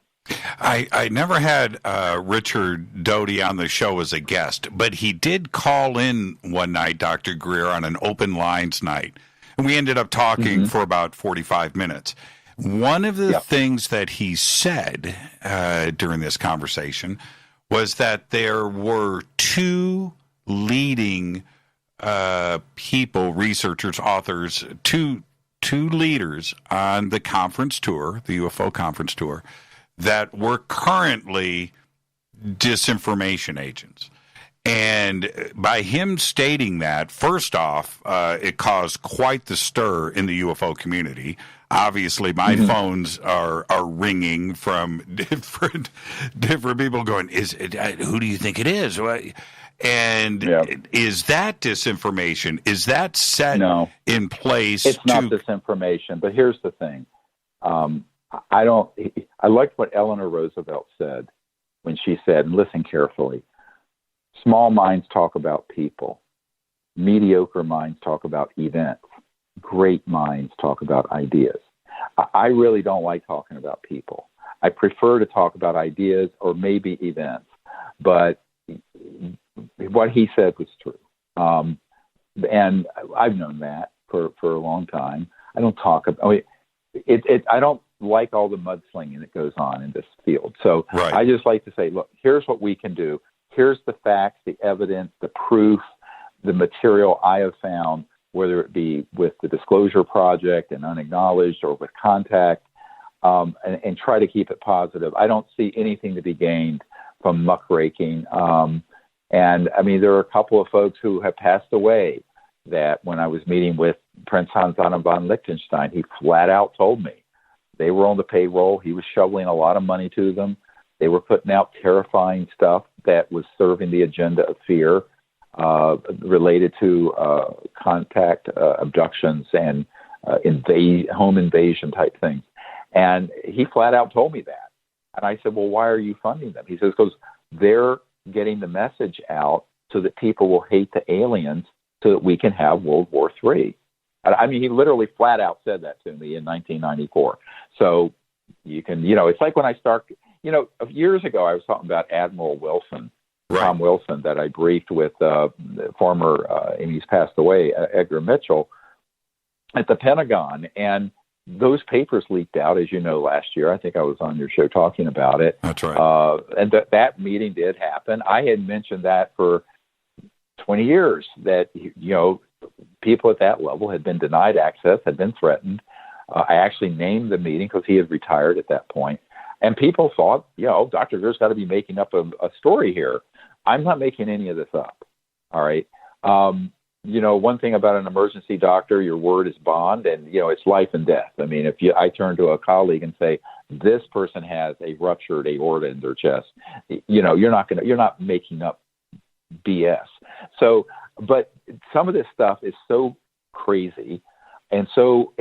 I never had Richard Doty on the show as a guest, but he did call in one night, Dr. Greer, on an open lines night. And we ended up talking for about 45 minutes. One of the things that he said during this conversation was that there were two leading people, researchers, authors, two leaders on the conference tour, the UFO conference tour, that were currently disinformation agents. And by him stating that, first off, it caused quite the stir in the UFO community. Obviously, my phones are ringing from different people going, who do you think it is? And is that disinformation? Is that set in place? It's not disinformation, but here's the thing. I liked what Eleanor Roosevelt said when she said, and listen carefully, small minds talk about people. Mediocre minds talk about events. Great minds talk about ideas. I really don't like talking about people. I prefer to talk about ideas or maybe events. But what he said was true. And I've known that for a long time. I don't talk about I don't like all the mudslinging that goes on in this field. So I just like to say, look, here's what we can do. Here's the facts, the evidence, the proof, the material I have found, whether it be with the Disclosure Project and Unacknowledged or with Contact, and try to keep it positive. I don't see anything to be gained from muckraking. And I mean, there are a couple of folks who have passed away that when I was meeting with Prince Hans Adam von Liechtenstein, he flat out told me they were on the payroll. He was shoveling a lot of money to them. They were putting out terrifying stuff that was serving the agenda of fear related to contact abductions and home invasion type things. And he flat out told me that. And I said, well, why are you funding them? He says, because they're getting the message out so that people will hate the aliens so that we can have World War III. I mean, he literally flat out said that to me in 1994. So you can, it's like when I start, years ago I was talking about Admiral Wilson, Tom Wilson, that I briefed with the former, and he's passed away, Edgar Mitchell, at the Pentagon. And those papers leaked out, as you know, last year. I think I was on your show talking about it. That's right. And that meeting did happen. I had mentioned that for 20 years, that, people at that level had been denied access, had been threatened. I actually named the meeting because he had retired at that point. And people thought, Dr. Greer's got to be making up a story here. I'm not making any of this up. All right. One thing about an emergency doctor, your word is bond, and, it's life and death. I mean, I turn to a colleague and say, this person has a ruptured aorta in their chest, you're not making up BS. So, but some of this stuff is so crazy. And so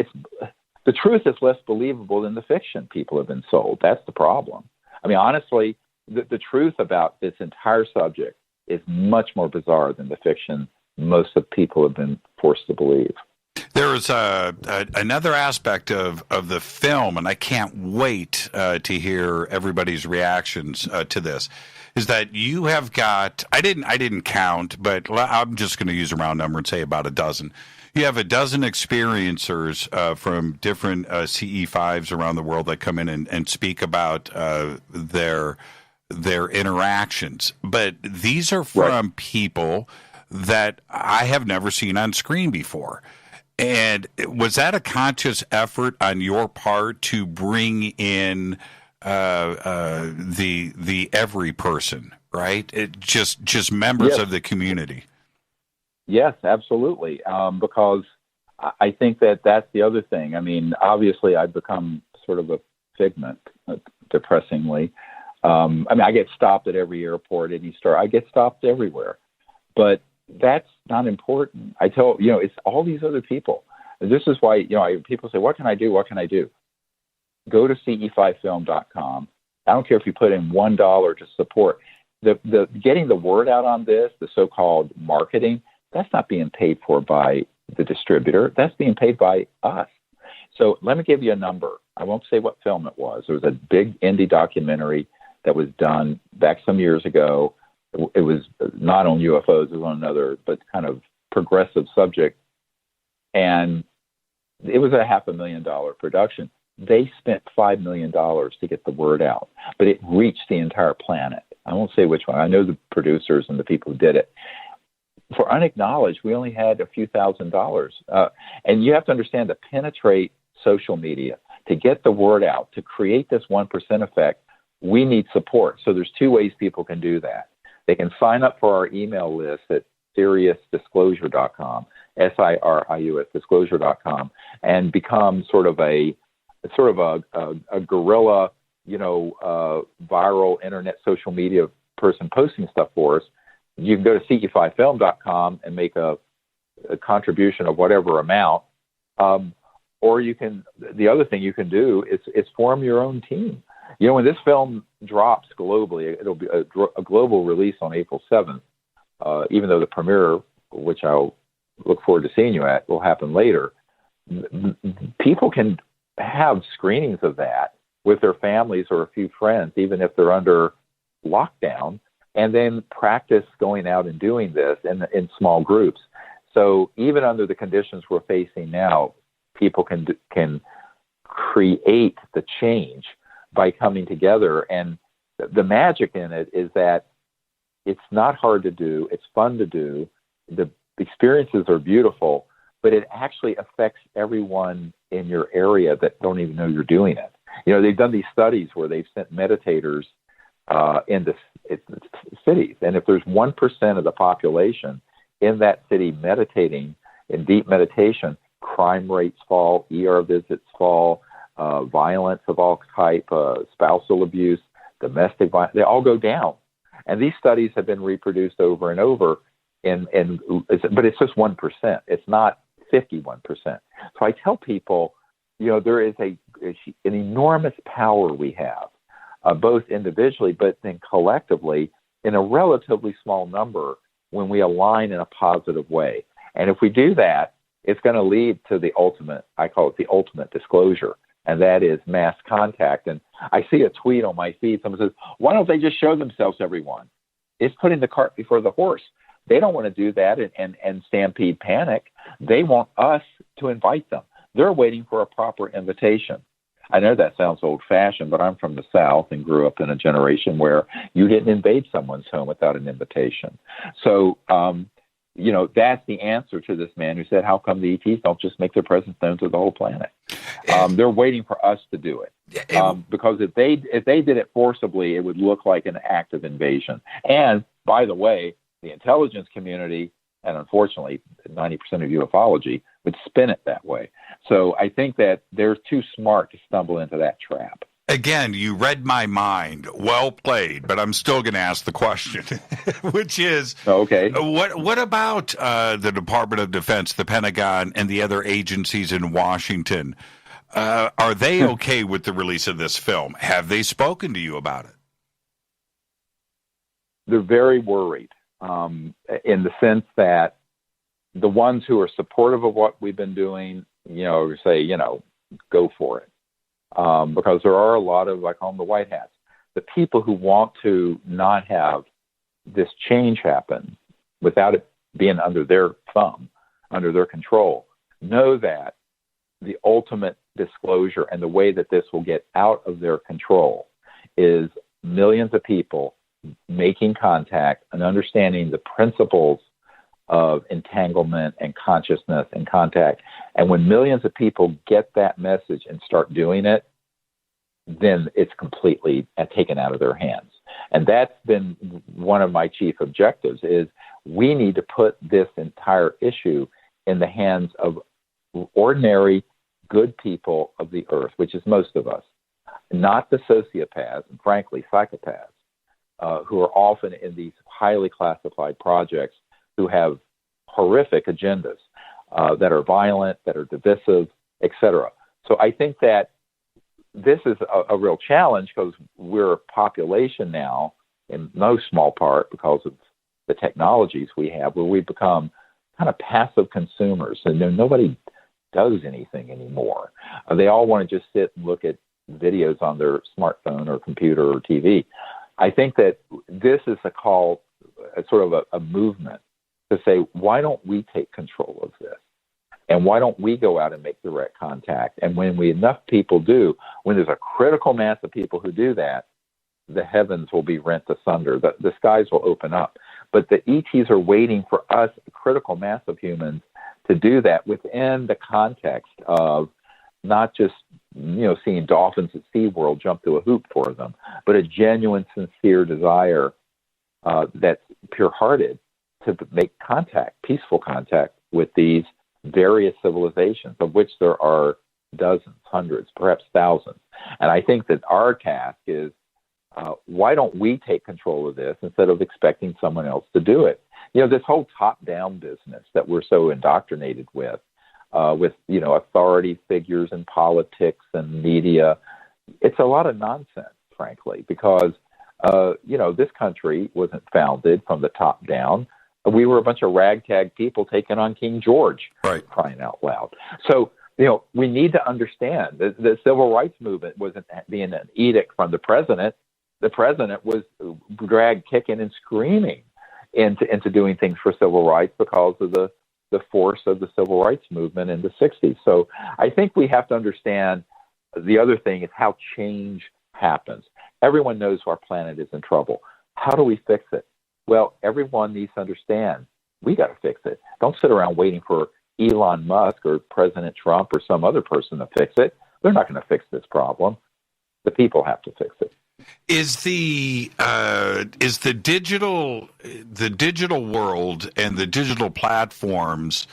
the truth is less believable than the fiction people have been sold. That's the problem. I mean, honestly, the truth about this entire subject is much more bizarre than the fiction most of people have been forced to believe. There's another aspect of the film, and I can't wait to hear everybody's reactions to this, is that you have got, I didn't count, but I'm just going to use a round number and say about a dozen. You have a dozen experiencers from different CE5s around the world that come in and speak about their interactions. But these are from people that I have never seen on screen before. And was that a conscious effort on your part to bring in the every person, right? Just members of the community. Yes, absolutely. Because I think that's the other thing. I mean, obviously, I've become sort of a figment, depressingly. I get stopped at every airport, any store. I get stopped everywhere. But that's not important. I tell it's all these other people. This is why people say, "What can I do? What can I do?" Go to ce5film.com. I don't care if you put in $1 to support the getting the word out on this. The so-called marketing, that's not being paid for by the distributor. That's being paid by us. So let me give you a number. I won't say what film it was. It was a big indie documentary that was done back some years ago. It was not on UFOs, it was on another, but kind of progressive subject. And it was a $500,000 production. They spent $5 million to get the word out, but it reached the entire planet. I won't say which one. I know the producers and the people who did it. For unacknowledged, we only had a few $1,000s. And you have to understand, to penetrate social media, to get the word out, to create this 1% effect, we need support. So there's two ways people can do that. They can sign up for our email list at SiriusDisclosure.com, SIRIUS disclosure.com, and become sort of a guerrilla, viral internet social media person posting stuff for us. You can go to CE5film.com and make a contribution of whatever amount. Or you can, the other thing you can do is form your own team. When this film drops globally, it'll be a global release on April 7th, even though the premiere, which I'll look forward to seeing you at, will happen later. People can have screenings of that with their families or a few friends, even if they're under lockdown, and then practice going out and doing this in small groups. So even under the conditions we're facing now, people can create the change by coming together. And the magic in it is that it's not hard to do. It's fun to do. The experiences are beautiful, but it actually affects everyone in your area that don't even know you're doing it. They've done these studies where they've sent meditators into cities. And if there's 1% of the population in that city meditating in deep meditation, crime rates fall, ER visits fall, violence of all type, spousal abuse, domestic violence, they all go down. And these studies have been reproduced over and over, but it's just 1%. It's not 51%. So I tell people, there is an enormous power we have, both individually, but then collectively in a relatively small number when we align in a positive way. And if we do that, it's going to lead to the ultimate, I call it the ultimate disclosure, and that is mass contact. And I see a tweet on my feed, someone says, why don't they just show themselves, everyone? It's putting the cart before the horse. They don't want to do that and stampede panic. They want us to invite them. They're waiting for a proper invitation. I know that sounds old-fashioned, but I'm from the South and grew up in a generation where you didn't invade someone's home without an invitation. So, that's the answer to this man who said, how come the ETs don't just make their presence known to the whole planet? They're waiting for us to do it. Because if they did it forcibly, it would look like an act of invasion. And, by the way, the intelligence community, and unfortunately 90% of ufology, would spin it that way. So I think that they're too smart to stumble into that trap. Again, you read my mind. Well played, but I'm still going to ask the question, which is, okay, what about the Department of Defense, the Pentagon, and the other agencies in Washington? Are they okay with the release of this film? Have they spoken to you about it? They're very worried in the sense that the ones who are supportive of what we've been doing, say, go for it. Because there are a lot of, I call them the white hats, the people who want to not have this change happen without it being under their thumb, under their control, know that the ultimate disclosure and the way that this will get out of their control is millions of people making contact and understanding the principles of entanglement and consciousness and contact. And when millions of people get that message and start doing it, then it's completely taken out of their hands. And that's been one of my chief objectives, is we need to put this entire issue in the hands of ordinary good people of the earth, which is most of us, not the sociopaths and frankly psychopaths, who are often in these highly classified projects, who have horrific agendas that are violent, that are divisive, etc. So I think that this is a real challenge, because we're a population now, in no small part because of the technologies we have, where we become kind of passive consumers, and nobody does anything anymore. They all want to just sit and look at videos on their smartphone or computer or TV. I think that this is a call, sort of a movement to say, why don't we take control of this? And why don't we go out and make direct contact? And when enough people do, when there's a critical mass of people who do that, the heavens will be rent asunder. The skies will open up. But the ETs are waiting for us, a critical mass of humans, to do that within the context of not just, seeing dolphins at SeaWorld jump through a hoop for them, but a genuine, sincere desire that's pure-hearted to make contact, peaceful contact with these various civilizations, of which there are dozens, hundreds, perhaps thousands. And I think that our task is, why don't we take control of this instead of expecting someone else to do it? This whole top-down business that we're so indoctrinated with authority figures in politics and media, it's a lot of nonsense, frankly, because, this country wasn't founded from the top down. We were a bunch of ragtag people taking on King George, right, crying out loud. So, we need to understand that the civil rights movement wasn't being an edict from the president. The president was dragged kicking and screaming into doing things for civil rights because of the force of the civil rights movement in the 60s. So I think we have to understand the other thing is how change happens. Everyone knows our planet is in trouble. How do we fix it? Well, everyone needs to understand we got to fix it. Don't sit around waiting for Elon Musk or President Trump or some other person to fix it. They're not going to fix this problem. The people have to fix it. Is the digital world and the digital platforms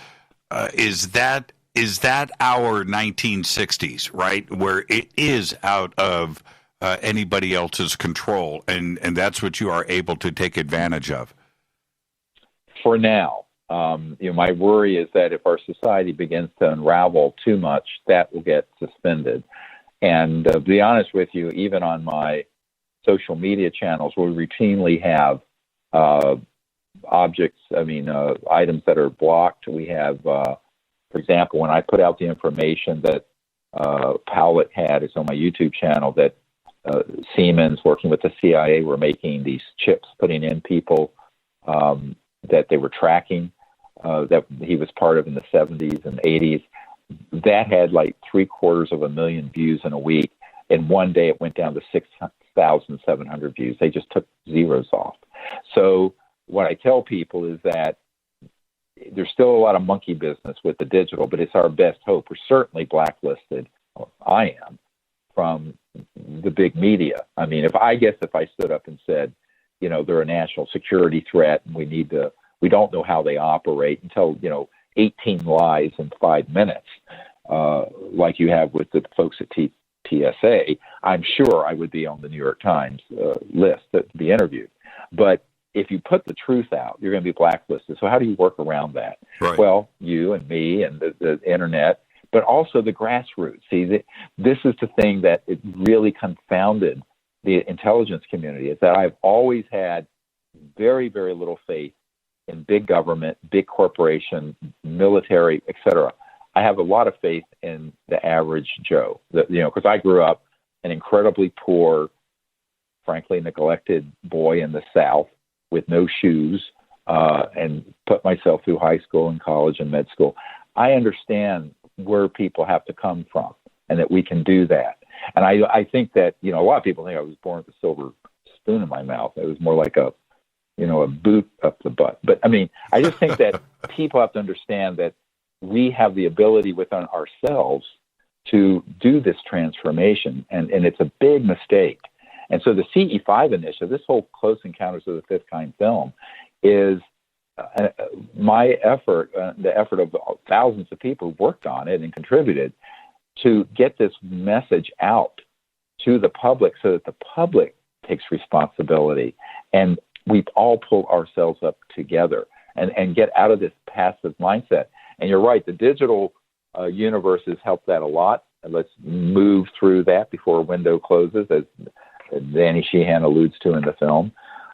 is that our 1960s, right, where it is out of anybody else's control, and that's what you are able to take advantage of? For now, my worry is that if our society begins to unravel too much, that will get suspended. And to be honest with you, even on my social media channels, we routinely have items that are blocked. We have, for example, when I put out the information that Powlett had, it's on my YouTube channel, that Siemens, working with the CIA, were making these chips, putting in people that they were tracking, that he was part of in the 70s and 80s. That had like 750,000 views in a week. In one day, it went down to 6,700 views. They just took zeros off. So what I tell people is that there's still a lot of monkey business with the digital, but it's our best hope. We're certainly blacklisted, or I am, from the big media. I mean, if I stood up and said, they're a national security threat and we don't know how they operate, and tell, 18 lies in 5 minutes, like you have with the folks at TSA, I'm sure I would be on the New York Times list to be interviewed. But if you put the truth out, you're going to be blacklisted. So how do you work around that? Right. Well, you and me and the internet, but also the grassroots. See, this is the thing that it really confounded the intelligence community, is that I've always had very, very little faith in big government, big corporation, military, etc. I have a lot of faith in the average Joe, because I grew up an incredibly poor, frankly neglected boy in the South with no shoes, and put myself through high school and college and med school. I understand where people have to come from and that we can do that. And I think that, a lot of people think I was born with a silver spoon in my mouth. It was more like a boot up the butt. But I just think that people have to understand that we have the ability within ourselves to do this transformation, and it's a big mistake. And so the CE5 initiative, this whole Close Encounters of the Fifth Kind film, is my effort, the effort of thousands of people who worked on it and contributed to get this message out to the public so that the public takes responsibility and we all pull ourselves up together and get out of this passive mindset. And you're right, the digital universe has helped that a lot. And let's move through that before a window closes, as Danny Sheehan alludes to in the film.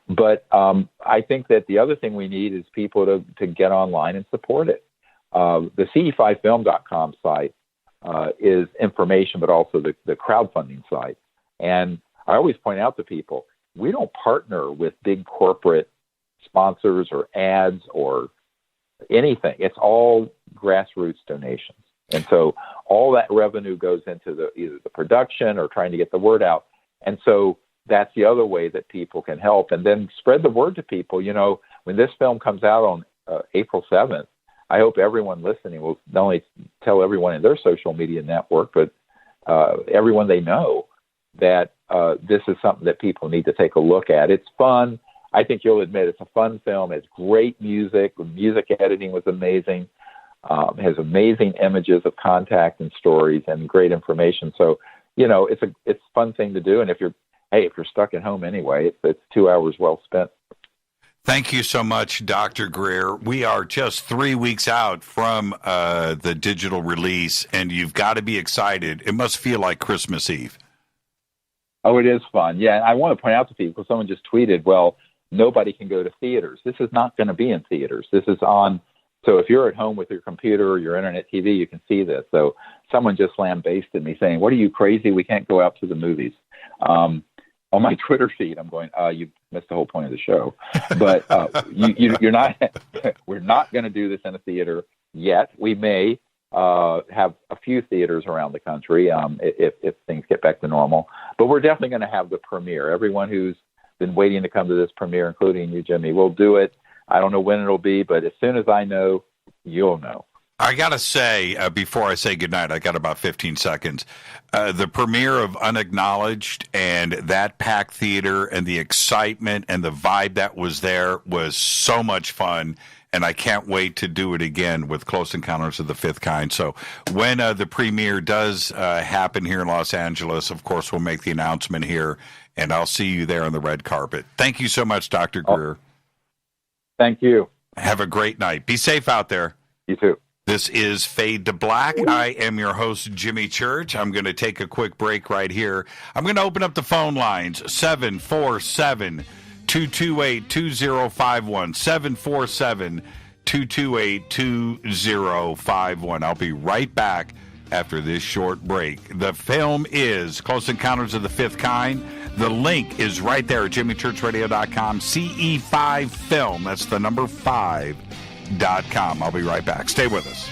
But I think that the other thing we need is people to get online and support it. The ce5film.com site is information, but also the crowdfunding site. And I always point out to people, we don't partner with big corporate sponsors or ads or anything. It's all grassroots donations. And so all that revenue goes into either the production or trying to get the word out. And so that's the other way that people can help. And then spread the word to people. You know, when this film comes out on April 7th, I hope everyone listening will not only tell everyone in their social media network, but everyone they know that this is something that people need to take a look at. It's fun. I think you'll admit it's a fun film. It's great music. The music editing was amazing. Has amazing images of contact and stories and great information. So, you know, it's a fun thing to do. And if you're stuck at home anyway, it's 2 hours well spent. Thank you so much, Dr. Greer. We are just 3 weeks out from the digital release, and you've got to be excited. It must feel like Christmas Eve. Oh, it is fun. Yeah, I want to point out to people, someone just tweeted, well, nobody can go to theaters. This is not going to be in theaters. This is on. So if you're at home with your computer or your internet TV, you can see this. So someone just lambasted me saying, what are you, crazy? We can't go out to the movies. On my Twitter feed, I'm going, you missed the whole point of the show. But you're not. We're not going to do this in a theater yet. We may have a few theaters around the country if things get back to normal. But we're definitely going to have the premiere. Everyone who's been waiting to come to this premiere, including you, Jimmy, will do it. I don't know when it'll be, but as soon as I know, you'll know. I got to say, before I say goodnight, I got about 15 seconds. The premiere of Unacknowledged and that packed theater and the excitement and the vibe that was there was so much fun, and I can't wait to do it again with Close Encounters of the Fifth Kind. So when the premiere does happen here in Los Angeles, of course, we'll make the announcement here, and I'll see you there on the red carpet. Thank you so much, Dr. Greer. Thank you. Have a great night. Be safe out there. You too. This is Fade to Black. I am your host, Jimmy Church. I'm going to take a quick break right here. I'm going to open up the phone lines, 747-228-2051, 747-228-2051. I'll be right back after this short break. The film is Close Encounters of the Fifth Kind. The link is right there at jimmychurchradio.com, CE5 Film. That's the number 5.com. I'll be right back. Stay with us.